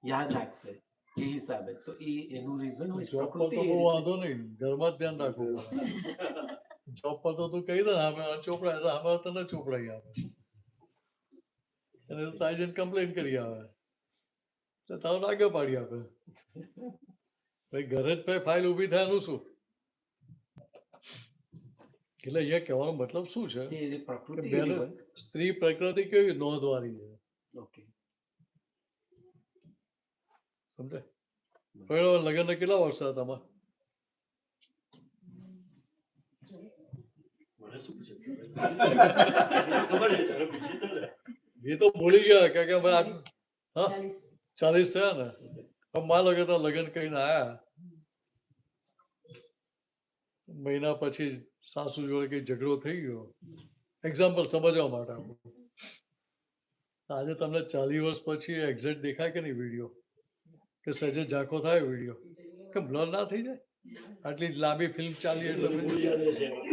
યાદ રાખશે એ હિસાબે. તો એ એનું રીઝન હોય જોબ પર તો બહુ વાંધો નહીં, ઘરમાં જ ધ્યાન રાખવું પડે. જોબ પર તો તું કહી દે ને અમે ચોપડાય અમે તને ચોપડાઈ આવે અને તારી જઈને કમ્પ્લેન કરી આવે તો તાવ લાગે પાડી આપે. ભાઈ ઘરે જ ફાઇલ ઊભી થાય એનું શું? એટલે અહીંયા કહેવાનો મતલબ શું છે કે એ પ્રકૃતિ કે એવી હોય. સ્ત્રી પ્રકૃતિ કેવી નોંધવાની છે, ઓકે, સમજાય? પહેલો લગ્ન કેટલા વર્ષ હતા તમારા? મને શું પૂછે? ખબર છે તારે પૂછી તો ને. એ તો ભૂલી ગયા કે ભાઈ હા 40. 40 થયા ને. હવે માન લો કે તો લગ્ન કરીને આયા, મહિના પછી સાસુ જોડે કઈ ઝઘડો થઈ ગયો, એક્ઝામ્પલ સમજવા માટે આપું. આજે તમને 40 વર્ષ પછી એક્ઝેક્ટ દેખાય કે નહીં વિડીયો, કે સહેજે ઝાંખો થાય વિડીયો, કે બ્લર ના થઈ જાય? આટલી લાંબી ફિલ્મ ચાલી એટલે બહુ પછી યાદ રહેશે એમાં.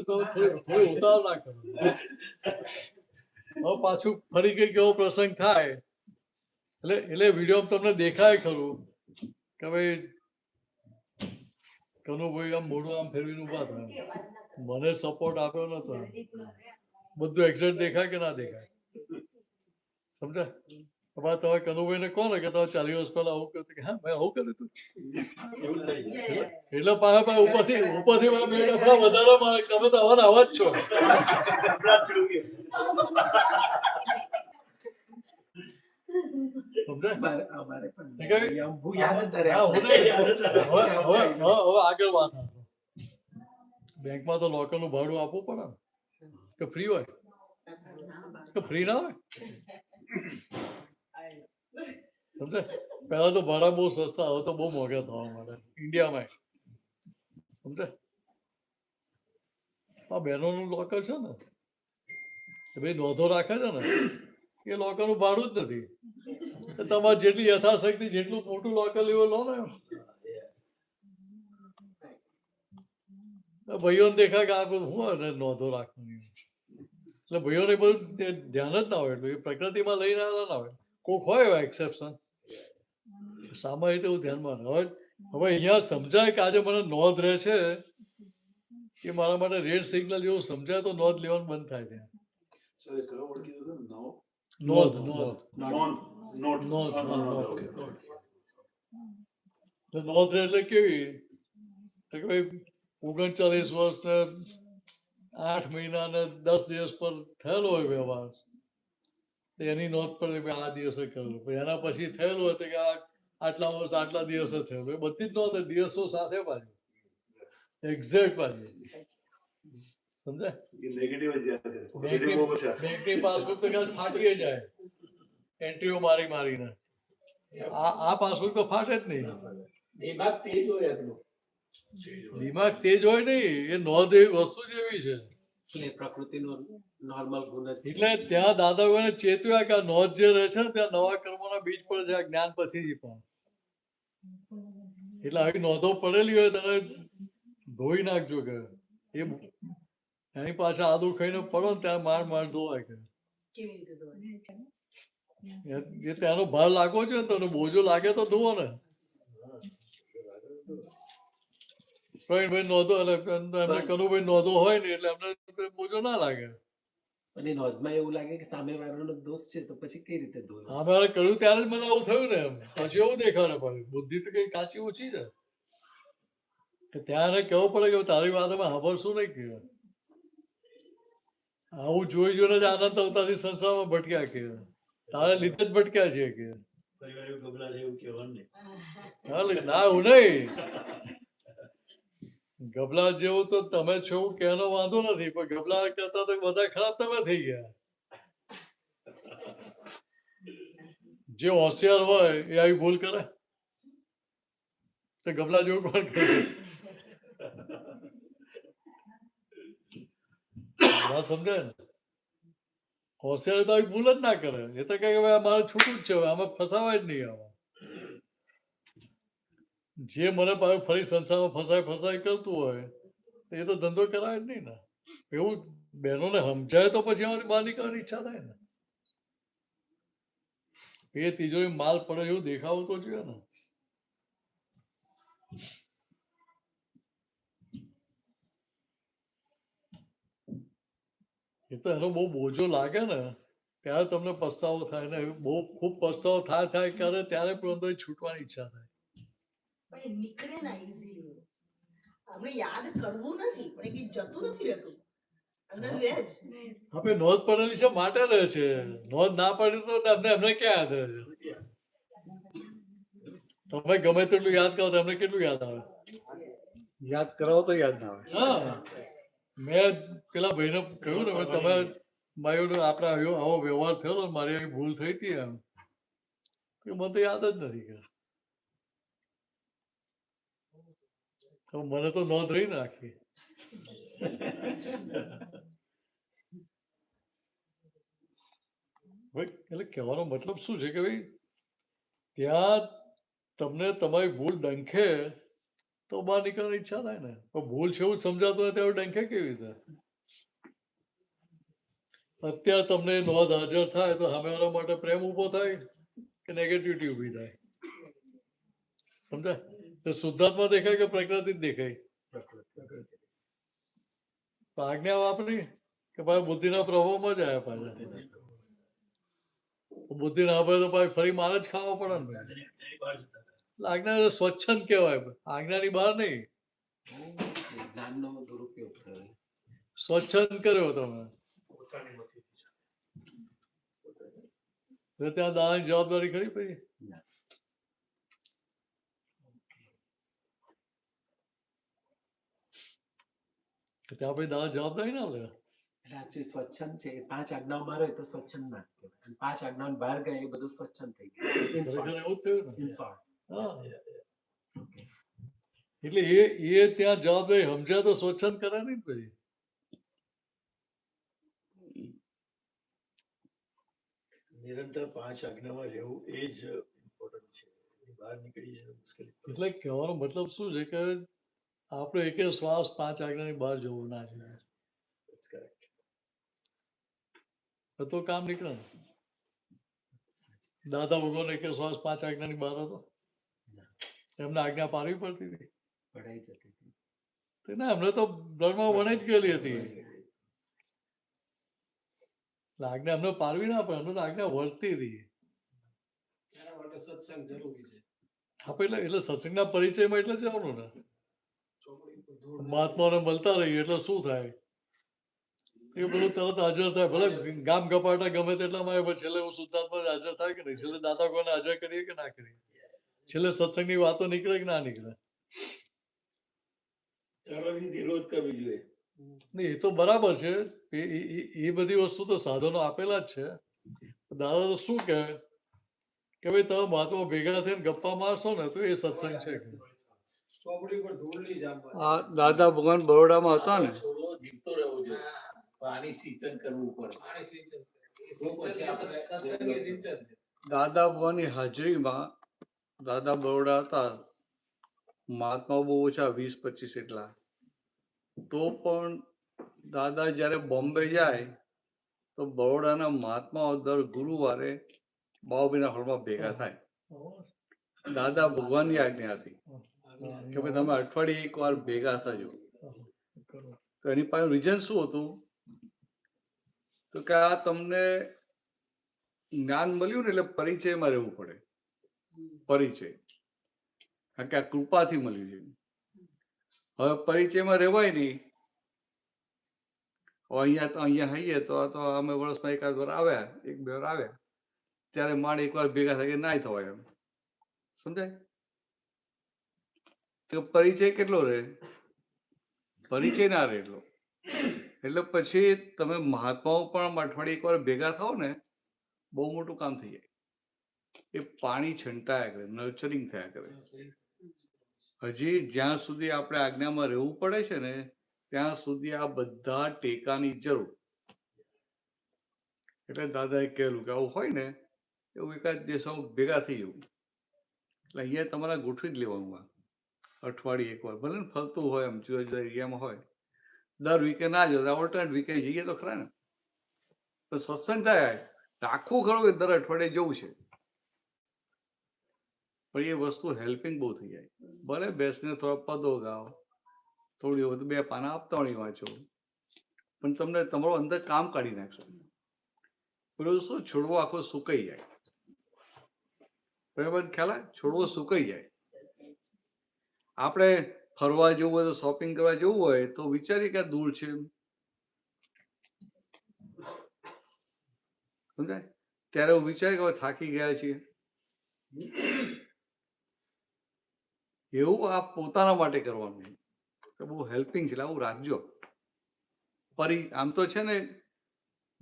થોડી ઉતાવળ ના કરો. હવે પાછું ફરી કઈક એવો પ્રસંગ થાય એટલે વિડીયો તમને દેખાય ખરું કે ભાઈ કનુભાઈ આમ મોઢું આમ ફેરવીને ઉભા થાય, મને સપોર્ટ આપ્યો નતો, બધું એક્ઝેક્ટ દેખાય કે ના દેખાય? સમજાય? હવે તમે કનુભાઈ ને કહો ને કે તમે 40 વર્ષ પહેલા આવું કર્યું કે હા મેં આવું કર્યું હતું, એવું થઈ જાય. એટલે પાછા ઉપરથી બે ડફડા વધારે મારે, તમે તો આવા આવા જ છો. હમણાં જ છું કે સમજાય? અમારે પણ એ કઈ- આમ બહુ યાદ જ ના રહે. હા, હું નહીં. હવે આગળ વાત આપો. બેંકમાં તો લોકરનું ભાડું આપવું પડે ને, કે ફ્રી હોય? કે ફ્રી ના હોય? સમજાય? પહેલા તો ભાડા બહુ સસ્તા, હવે તો બહુ મોંઘા થવા માંડે ઇન્ડિયામાં. સમજાય? આ બહેનોનું લોકર છે ને એ ભાઈ નોંધો રાખે છે ને, એ લોકરનું ભાડું જ નથી. તમારે જેટલી યથાશક્તિ જેટલું મોટું લોકર લેવું લો ને. ભાઈઓને દેખાય કે આ બધું શું નોંધો રાખવાની, એટલે ભાઈઓને બધું ધ્યાન જ ના હોય. એટલું એ પ્રકૃતિમાં લઈને આવેલા ના હોય. કોક હોય એવા એક્સેપ્શન, સામાયિક એવું ધ્યાનમાં હવે અહીંયા સમજાય કે આજે મને નોંધ રહે છે કે મારા માટે રેડ સિગ્નલ જેવું સમજાય તો નોંધ લેવાનું બંધ થાય છે. So એ કયો word કીધો હતો? No? નોંધ નોંધ નોટ નોંધ, નોંધ. ઓકે નોટ તો નોંધ રહે એટલે કેવી તો કે ભાઈ 39 વર્ષ ને 8 મહિના ને 10 દિવસ પર થયેલો હોય વ્યવહાર તો એની નોંધ પડે કે આ દિવસે કરેલું પછી એના પછી થયેલું હોય તો કે આટલા વર્ષ આટલા દિવસે થયેલું એ બધી જ નોંધ હોય, દિવસો સાથે પાછી એક્ઝેક્ટ પાછી સમજાય. એ negative જ યાદ કરે. Positive બહુ ઓછા. બેંકની પાસબુક તો ક્યાંક ફાટી જાય એન્ટ્રીઓ મારીને આ પાસબુક તો ફાટે જ નહીં. દિમાગ તેજ હોય આપણું. દિમાગ તેજ હોય નહીં, એ નોંધ એવી વસ્તુ જ એવી છે. એટલે પ્રકૃતિનો નોર્મલ ગુણ જ છે. એટલે ત્યાં દાદાઓને ચેત્યા કે આ નોંધ જે રહે છે ને ત્યાં નવા કર્મોના બીજ પર જાય જ્ઞાન પછી પણ. એટલે આવી નોંધો પડેલી હોય તમે ધોઈ નાખજો કે એ એની પાસે આદુ ખાઈને પડો ને ત્યાં માંડ ધોવાય કે કેવી રીતે ધોવાય? એ ત્યાંનો ભાર લાગવો છે ને તો બોજો લાગે તો ધોવો ને. પ્રવીણભાઈ નોંધો એટલે એમને કનુભાઈ નોંધો હોય ને એટલે એમને બોજો ના લાગે. અને નોંધમાં એવું લાગે કે સામે વાળાનો દોષ છે તો પછી કઈ રીતે ધોવે? હા મારે કર્યું ત્યારે જ મને આવું થયું ને એમ પછી એવું દેખાડે પણ બુદ્ધિ તો કઈ કાચી ઓછી છે કે ત્યારે કેવું પડે કે તારી વાત અમે સાંભળશું નહીં કે આવું જોઈ જોઈને જ આનંદ આવતાથી સંસારમાં ભટક્યા કે તારે લીધે જ ભટક્યા છે કે પરિવાર એવું ગબડા છે એવું કહેવાનું નહીં. ના એવું નહીં ગબલા જેવું તો તમે છો એવું કહેવાનો વાંધો નથી પણ ગબલા કરતા તો બધા ખરાબ તમે થઈ ગયા. જે હોશિયાર હોય એ આવી ભૂલ કરે તો ગબલા જેવું કોણ કરે? વાત સમજાય ને? હોશિયાર તો આવી ભૂલ જ ના કરે. એ તો કહે કે ભાઈ મારે છૂટું જ છે હવે આમાં ફસાવાય જ નહીં. આમાં જે મને પાછું ફરી સંસારમાં ફસાય કરતું હોય એ તો ધંધો કરાય જ નહીં ને. એવું બહેનોને સમજાય તો પછી અમારી બહાર નીકળવાની ઈચ્છા થાય ને. એ તિજોરી માલ પડે એવું દેખાવું તો જોઈએ ને. એ તો એનો બહુ બોજો લાગે ને ત્યારે તમને પસ્તાવો થાય ને બહુ ખૂબ પસ્તાવો થાય કરે ત્યારે પણ અંદર છૂટવાની ઈચ્છા થાય. પણ એ નીકળે ના easily. આપણે યાદ કરવું નથી પણ એ કંઈ જતું નથી રહેતું અંદર રહે જ. આપણે નોંધ પડેલી છે માટે રહે છે. નોંધ ના પડી તો એમને ક્યાં યાદ રહે છે? તમે ગમે તેટલું યાદ કરો તો એમને કેટલું યાદ આવે? યાદ કરાવો તો યાદ ના આવે. હા મેં પેલા ભાઈને કહ્યું ને હવે તમે મારો આપણે આવો વ્યવહાર થયો ને મારી આવી ભૂલ થઈ હતી એમ કે મને તો યાદ જ નથી કે મને તો નોંધ રહી ને આખી. એટલે કહેવાનો મતલબ શું છે કે ભાઈ ત્યાં તમને તમારી ભૂલ ડંખે તો બહાર નીકળવાની ઈચ્છા થાય ને. પણ ભૂલ છે એવું સમજાતું હોય ત્યારે ડંખે કેવી રીતે? અત્યારે તમને નોંધ હાજર થાય તો સામેવાળા માટે પ્રેમ ઉભો થાય કે નેગેટિવિટી ઊભી થાય? સમજાય? તો શુદ્ધાત્મા દેખાય કે પ્રકૃતિ જ દેખાય? આજ્ઞા વાપરી કે ભાઈ બુદ્ધિના પ્રભાવમાં જ આવ્યા પાછા. બુદ્ધિ ના હોય તો ભાઈ ફરી મારે જ ખાવો પડે ને. આજ્ઞા સ્વચ્છંદ કહેવાય, આજ્ઞાની બહાર નહીં. જ્ઞાનનો દુરુપયોગ થયો. સ્વચ્છંદ કર્યો તમે ત્યાં દાદાની જવાબદારી ખરી પછી? ત્યાં પછી દાદા જવાબદારી ના લે. એટલે સ્વચ્છંદ છે એ 5 આજ્ઞાઓમાં રહે તો સ્વચ્છંદ ના કહેવાય. અને 5 આજ્ઞાઓની બહાર ગયા એ બધું સ્વચ્છંદ થઈ ગયું. ખરેખર એવું જ થયું ને. In short. હા એટલે એ ત્યાં જવાબદારી સમજ્યા તો સ્વચ્છંદ કરે નહીં પછી. નિરંતર 5 આજ્ઞામાં રહેવું એ જ ઇમ્પોર્ટન્ટ છે. બહાર નીકળી જાય મુશ્કેલી. એટલે કહેવાનો મતલબ શું છે કે આપણે એક શ્વાસ 5 આજ્ઞાની બહાર જવું ના જોઈએ. That's correct. તો કામ નીકળે ને. દાદા ભગવાન એક શ્વાસ 5 આજ્ઞાની બહાર હતો. એમને આજ્ઞા પાડવી પડતી હતી. પઢાઈ જતી હતી. તો ના, એમને તો બ્લડમાં વણાઈ જ ગયેલી હતી. એટલે આજ્ઞા એમને પાડવી ના પડે, એમને તો આજ્ઞા વર્તતી હતી. એના માટે સત્સંગ જરૂરી છે. આપણે એટલે સત્સંગના પરિચયમાં એટલે જવાનું ને, ચોપડી પર ધૂળ ના મહાત્માઓને મળતા રહીએ એટલે શું થાય, એ બધું તરત હાજર થાય. ભલે ગામ ગપાટા ગમે તેટલા માં પણ છેલ્લે હું શુદ્ધાત્મા જ હાજર થાય કે નહીં, છેલ્લે દાદા કોને હાજર કરીએ કે ના કરીએ, છેલ્લે સત્સંગની વાતો નીકળે કે ના નીકળે. ચરણવિધિ રોજ કરવી જોઈએ. નહીં, એ તો બરાબર છે. એ બધી વસ્તુ તો સાધનો આપેલા જ છે. દાદા તો શું કહે કે ભાઈ તમે મહાત્મા ભેગા થઈને ગપ્પા મારશો ને તો એ સત્સંગ છે. ચોપડી પર ધૂળ નહીં જામવાની. આ દાદા ભગવાન બરોડામાં હતા ને, છોડવો જીવતો રહેવો જોઈએ. પાણી સિંચન કરવું પડે. પાણી સિંચન. એ સિંચન એ સત્સંગ એ સિંચન છે. દાદા ભગવાનની હાજરીમાં દાદા બરોડા હતા, મહાત્મા બહુ ઓછા 20-25 એટલા. તો પણ દાદા જ્યારે બોમ્બે જાય તો બરોડાના મહાત્માઓ દર ગુરુવારે બાઉબીના હોલમાં ભેગા થાય. દાદા ભગવાનની આજ્ઞા હતી કે ભાઈ તમે અઠવાડિયે એક વાર ભેગા થજો. તો એની પાસે રીઝન શું હતું? તો કે આ તમને જ્ઞાન મળ્યું ને એટલે પરિચયમાં રહેવું પડે. પરિચય, કારણ કે આ કૃપાથી મળ્યું છે. હવે પરિચયમાં રહેવાય નહીં. અહીંયા હઈએ તો અમે વર્ષમાં એકાદ વાર આવ્યા, 1-2 વાર આવ્યા, ત્યારે માંડ એક વાર ભેગા થાય કે નાય થવાય એમ. સમજાય? તો પરિચય કેટલો રહે? પરિચય ના રહે એટલો. એટલે પછી તમે મહાત્માઓ પણ અઠવાડિયે એક વાર ભેગા થાવ ને, બહુ મોટું કામ થઈ જાય. એ પાણી છંટાયા કરે, નર્ચરિંગ થયા કરે. હજી જ્યાં સુધી આપણે આજ્ઞામાં રહેવું પડે છે ને, ત્યાં સુધી આ બધા ટેકાની જરૂર. એટલે દાદાએ કહેલું કે આવું હોય ને એવું એકાદ દિવસ ભેગા થઈ જવું. એટલે અહીંયા તમારે ગોઠવી જ લેવાનું. અઠવાડિયે એક વાર ભલે ને ફરતું હોય, એમ જુદા જુદા એરિયામાં હોય, દર વીકે ના જતા ઓલ્ટરનેટ વીકે જઈએ તો ખરા ને. તો સત્સંગ થાય, રાખવું ખરું કે દર અઠવાડિયે જવું છે, પણ એ વસ્તુ હેલ્પિંગ બહુ થઈ જાય. ભલે બેસને થોડા પદો ગાઓ, થોડી વખત 2 પાના આપતાવણી વાંચો, પણ તમને તમારો અંદર કામ કાઢી નાખશે. પેલું શું, છોડવો આખો સુકાઈ જાય. બરાબર ખ્યાલ આવે? છોડવો સુકાઈ જાય. આપણે ફરવા જવું હોય તો, શોપિંગ કરવા જવું હોય તો વિચારીએ કે દૂર છે, સમજાય? ત્યારે હું વિચારી કે થાકી ગયા છીએ. એવું આ પોતાના માટે કરવાનું તો બહુ હેલ્પિંગ છે. આવું રાખજો. આમ તો છે ને,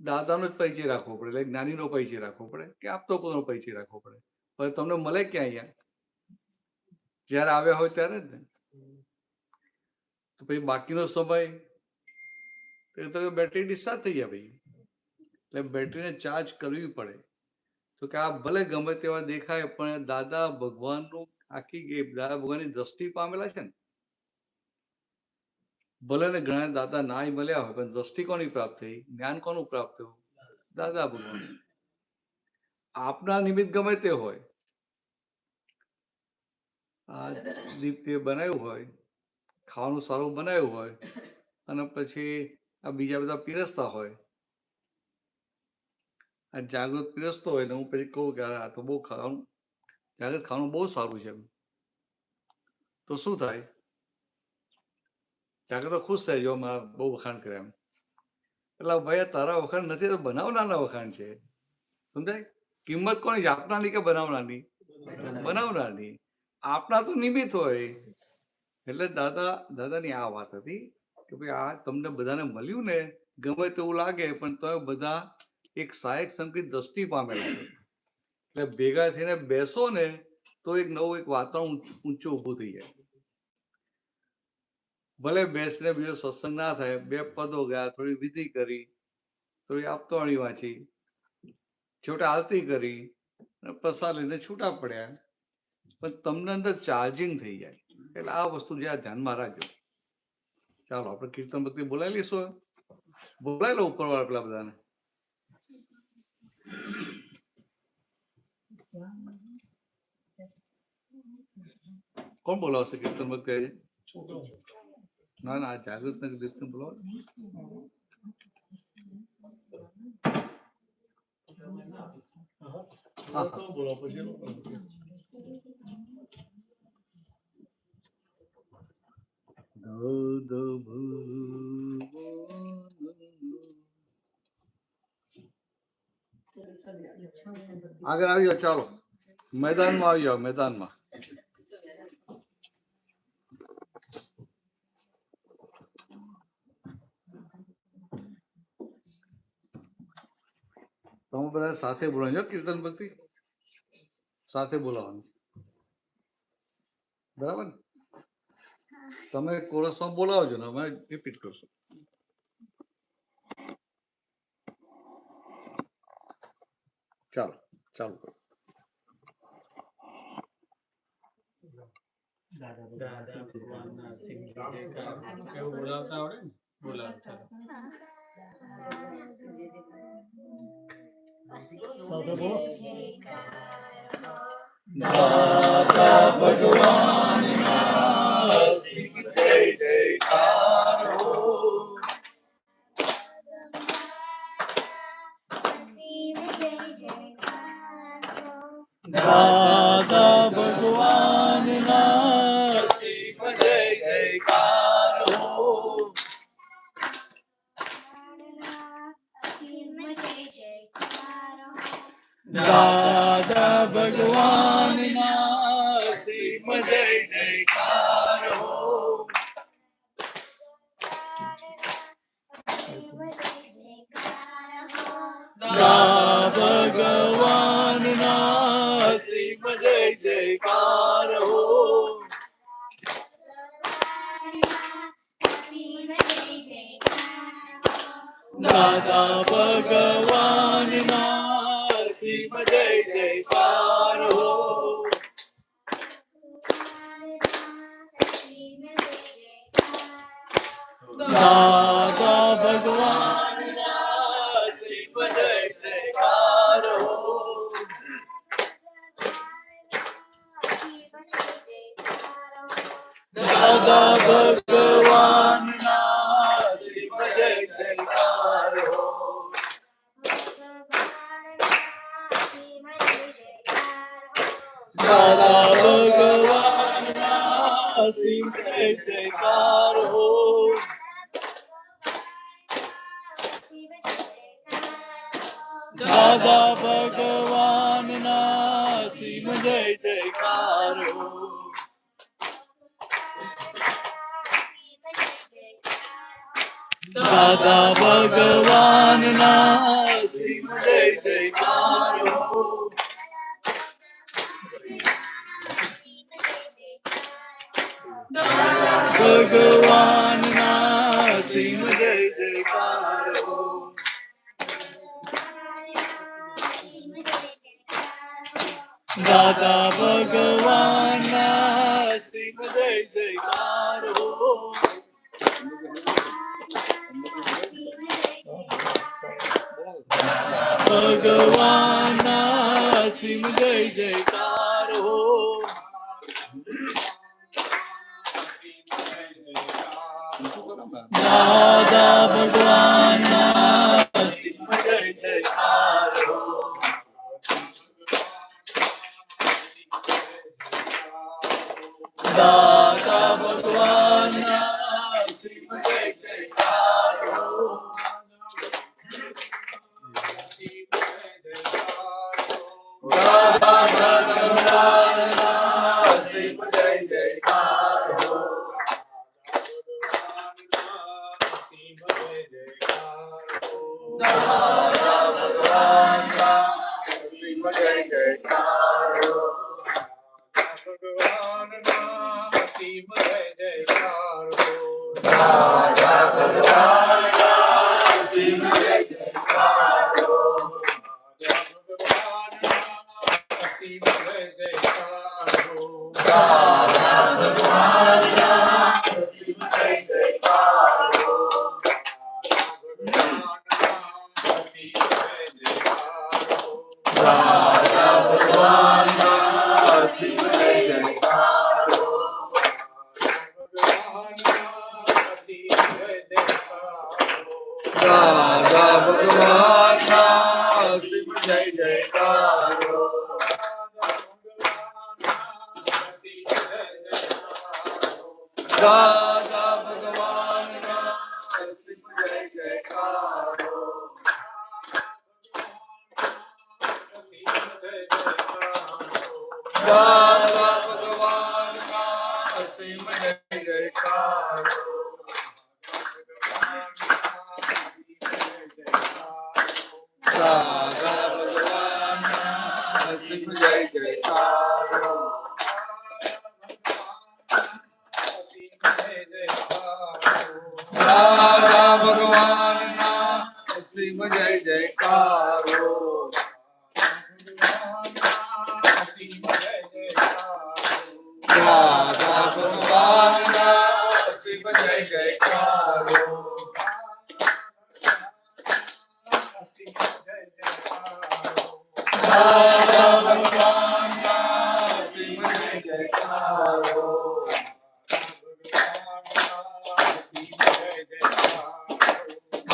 દાદાનો જ પરિચય રાખવો પડે, એટલે જ્ઞાનીનો પરિચય રાખવો પડે કે આપતો પોતાનો પરિચય રાખવો પડે. પણ તમને મળે ક્યાં? અહીંયા જ્યારે આવ્યા હોય ત્યારે જ ને. તો પછી બાકીનો સમય તો બેટરી ડિસ્ચાર્જ થઈ જાય ભાઈ. એટલે બેટરીને ચાર્જ કરવી પડે. તો કે આ ભલે ગમે તેવા દેખાય, પણ દાદા ભગવાનનું આખી દાદા ભગવાનની દ્રષ્ટિ પામેલા છે ને. ભલે ને ઘણા દાદા નાય મળ્યા હોય, પણ દ્રષ્ટિ કોની પ્રાપ્ત થઈ? જ્ઞાન કોનું પ્રાપ્ત થયું? દાદા ભગવાન. આપના નિમિત્ત ગમે તે હોય, આ દીપ્તિએ બનાવ્યું હોય, ખાવાનું સારું બનાવ્યું હોય, અને પછી આ બીજા બધા પીરસતા હોય, આ જાગૃત પીરસતો હોય ને હું પછી કહું કે આ તો બહુ ખાવાનું, જાગૃત ખાવાનું બહુ સારું છે, તો શું થાય? જાગૃત તો ખુશ થાય, જો મારા બહુ વખાણ કર્યા એમ. એટલે ભાઈ તારા વખાણ નથી તો બનાવનારના વખાણ છે. સમજાય? કિંમત કોની? આપનાની કે બનાવનારની? બનાવનારની. આપના તો નિમિત્ત હોય. એટલે દાદાની આ વાત હતી કે ભાઈ આ તમને બધાને મળ્યું ને, ગમે તેવું લાગે, પણ તમે બધા એક સહાયક સંકેત દ્રષ્ટિ પામેલા છે. એટલે ભેગા થઈને બેસો ને તો એક નવું એક વાતાવરણ ઊંચું ઊભું થઈ જાય. ભલે બેસને બીજો સત્સંગ ના થાય, 2 પદો ગયા, થોડી વિધિ કરી, થોડી આપતાવણી વાંચી, છેવટે આરતી કરી, પ્રસાદ લઈને છૂટા પડ્યા, પણ તમને અંદર ચાર્જિંગ થઈ જાય. એટલે આ વસ્તુ જ્યાં ધ્યાનમાં રાખજો. ચાલો આપણે કીર્તન ભક્તિ બોલાવી લઈશું. બોલાવી લો ઉપરવાળા પેલા બધાને. કોણ બોલાવશે કીર્તન ભક્તિ આજે? ના ના, જાગૃત ને કીર્તન બોલાવો. તો બોલો પછી એ લોકો બોલે. આગળ આવી જાઓ, ચાલો મેદાનમાં આવી જાઓ, મેદાનમાં. તમે બધા સાથે બોલાવજો, કીર્તન ભક્તિ સાથે બોલાવવાનું, બરાબર ને? તમે કોરસમાં બોલાવજો ને અમે રિપીટ કરશું. ચાલો ચાલો. દાદા ભગવાનના સિંહ જયકાર કેવું બોલાવતા આવડે ને? બોલાવ ચાલો. સાથે બોલો. દાદા ભગવાનના સિંહ જય જયકાર હો. દાદા ભગવાનના સિંહ જય જયકાર હો. દાદા ભગવાનના સિંહ જય જયકાર હો. દાદા ભગવાનના સિંહ જય જયકાર હો. દાદા ભગવાનના સિંહ જય જયકાર હો. દાદા ભગવાનના સિંહ જય જયકાર હો. દાદા ભગવાનના સિંહ જય જયકાર હો. દાદા ભગવાનના સિંહ જય જયકાર હો. દાદા ભગવાનના સિંહ જય જયકાર હો. દાદા ભગવાનના સિંહ જય જયકાર હો. દાદા ભગવાનના સિંહ જય જયકાર હો. દાદા ભગવાનના સિંહ જય જયકાર હો. ભગવાનના સિંહ જય જયકાર હો. દાદા ભગવાનના સિંહ જય જયકાર હો. દાદા ભગવાનના સિંહ જય જયકાર હો. દાદા ભગવાનના સિંહ જય જયકાર હો. દાદા ભગવાનના સિંહ જય જયકાર હો. ભગવાનના સિંહ જય જયકાર હો. દાદા ભગવાનના સિંહ જય જયકાર હો. ભગવાનના સિંહ જય જયકાર હો. દાદા ભગવાનના સિંહ જય જયકાર હો. ભગવાનના સિંહ જય જયકાર હો. દાદા અસીમ જય જયકારો દાદા ભગવાનના અસીમ જય જયકારો દાદા ભગવાનના અસીમ જય જયકારો દાદા ભગવાનના અસીમ જય જયકારો દાદા ભગવાનના અસીમ જય જયકારો દાદા ભગવાનના અસીમ જય જયકારો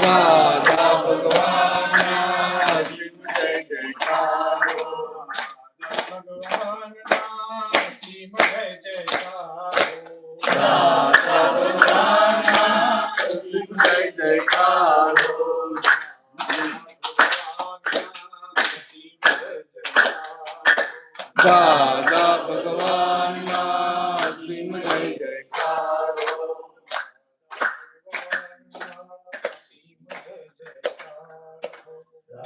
દાદા ભગવાનના અસીમ જય જયકારો દાદા ભગવાનના અસીમ જય જયકારો દાદા ભગવાનના અસીમ જય જયકારો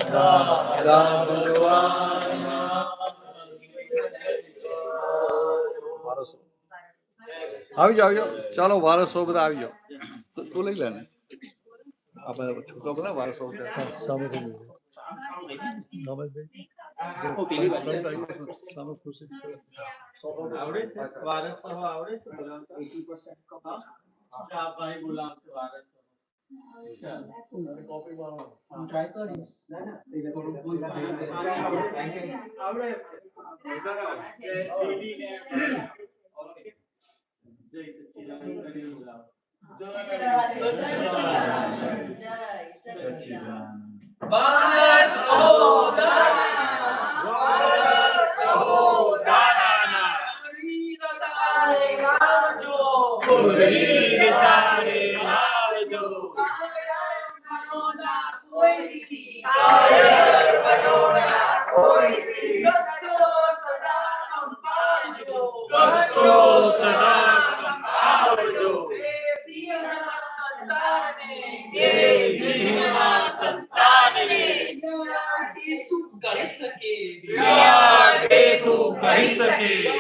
દાદા ભગવાનના આવી જાઓ ચાલો વારસો બધા આવી જાઓ તું લઈ લે ને આપણે છૂટો બોલે વારસો સામે થઈ ગયું. સામે ખુરશી. આવડે છે વારસો આવડે છે બોલાવતા 80% હા ભાઈ બોલાવશે વારસો કોપી મારો. હું ટ્રાય કરીશ ના ના એ થોડું ભૂલ થાય છે આવડે છે દીદી ને ઓકે જય સચ્ચિદાનંદ કરીને બોલાવો જય સચ્ચિદાનંદ. બસ ઓ દાના શરીર તારે લાવજો કરી શકે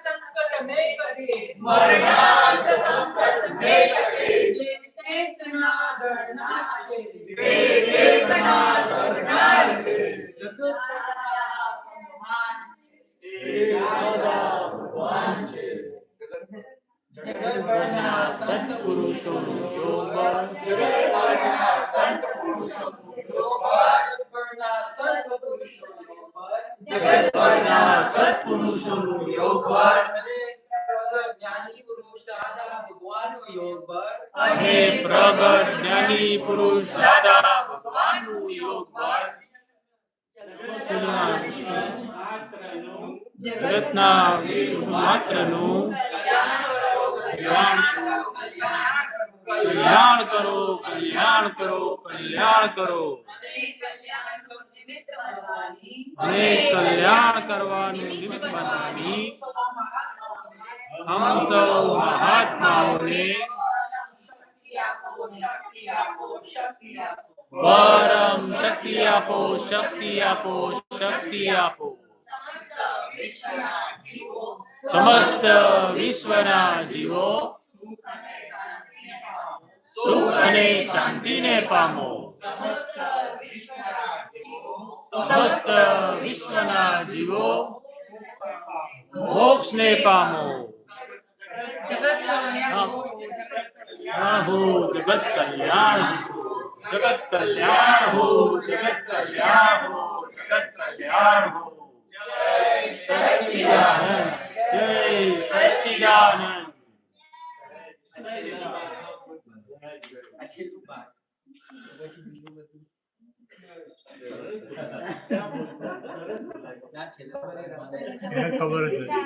સંકટ में करे मरणार्थ संकट में करे चेतना धरनाशे चेतना धरनाशे जगत भगवान છે જગતભરના સંત પુરુષોનું યોગ બળ જગતભરના સંત પુરુષોનું યોગ બળ જગતભરના સંત પુરુષોનું યોગ બળ જગતભરના સત્પુરુષોનું યોગ બળ જ્ઞાની પુરુષ દાદા ભગવાનનું યોગ બળ અને પ્રગટ જ્ઞાની પુરુષ દાદા ભગવાનનું યોગ બળ જગતના માત્રનું કલ્યાણ કરો કલ્યાણ કરો કલ્યાણ કરો અને કલ્યાણ કરવાનું નિમિત્ત બનવાની હમ સૌ મહાત્માઓને પરમ શક્તિ આપો શક્તિ આપો શક્તિ આપો સમસ્ત વિશ્વના જીવો સુખ અને શાંતિને પામો સમસ્ત વિશ્વના જીવો મોક્ષને પામો હો જગત કલ્યાણ જગત કલ્યાણ હો જગત કલ્યાણ હો જગત કલ્યાણ હો જય સચ્ચિદાનંદ જય સચ્ચિદાનંદ ખબર જ નથી.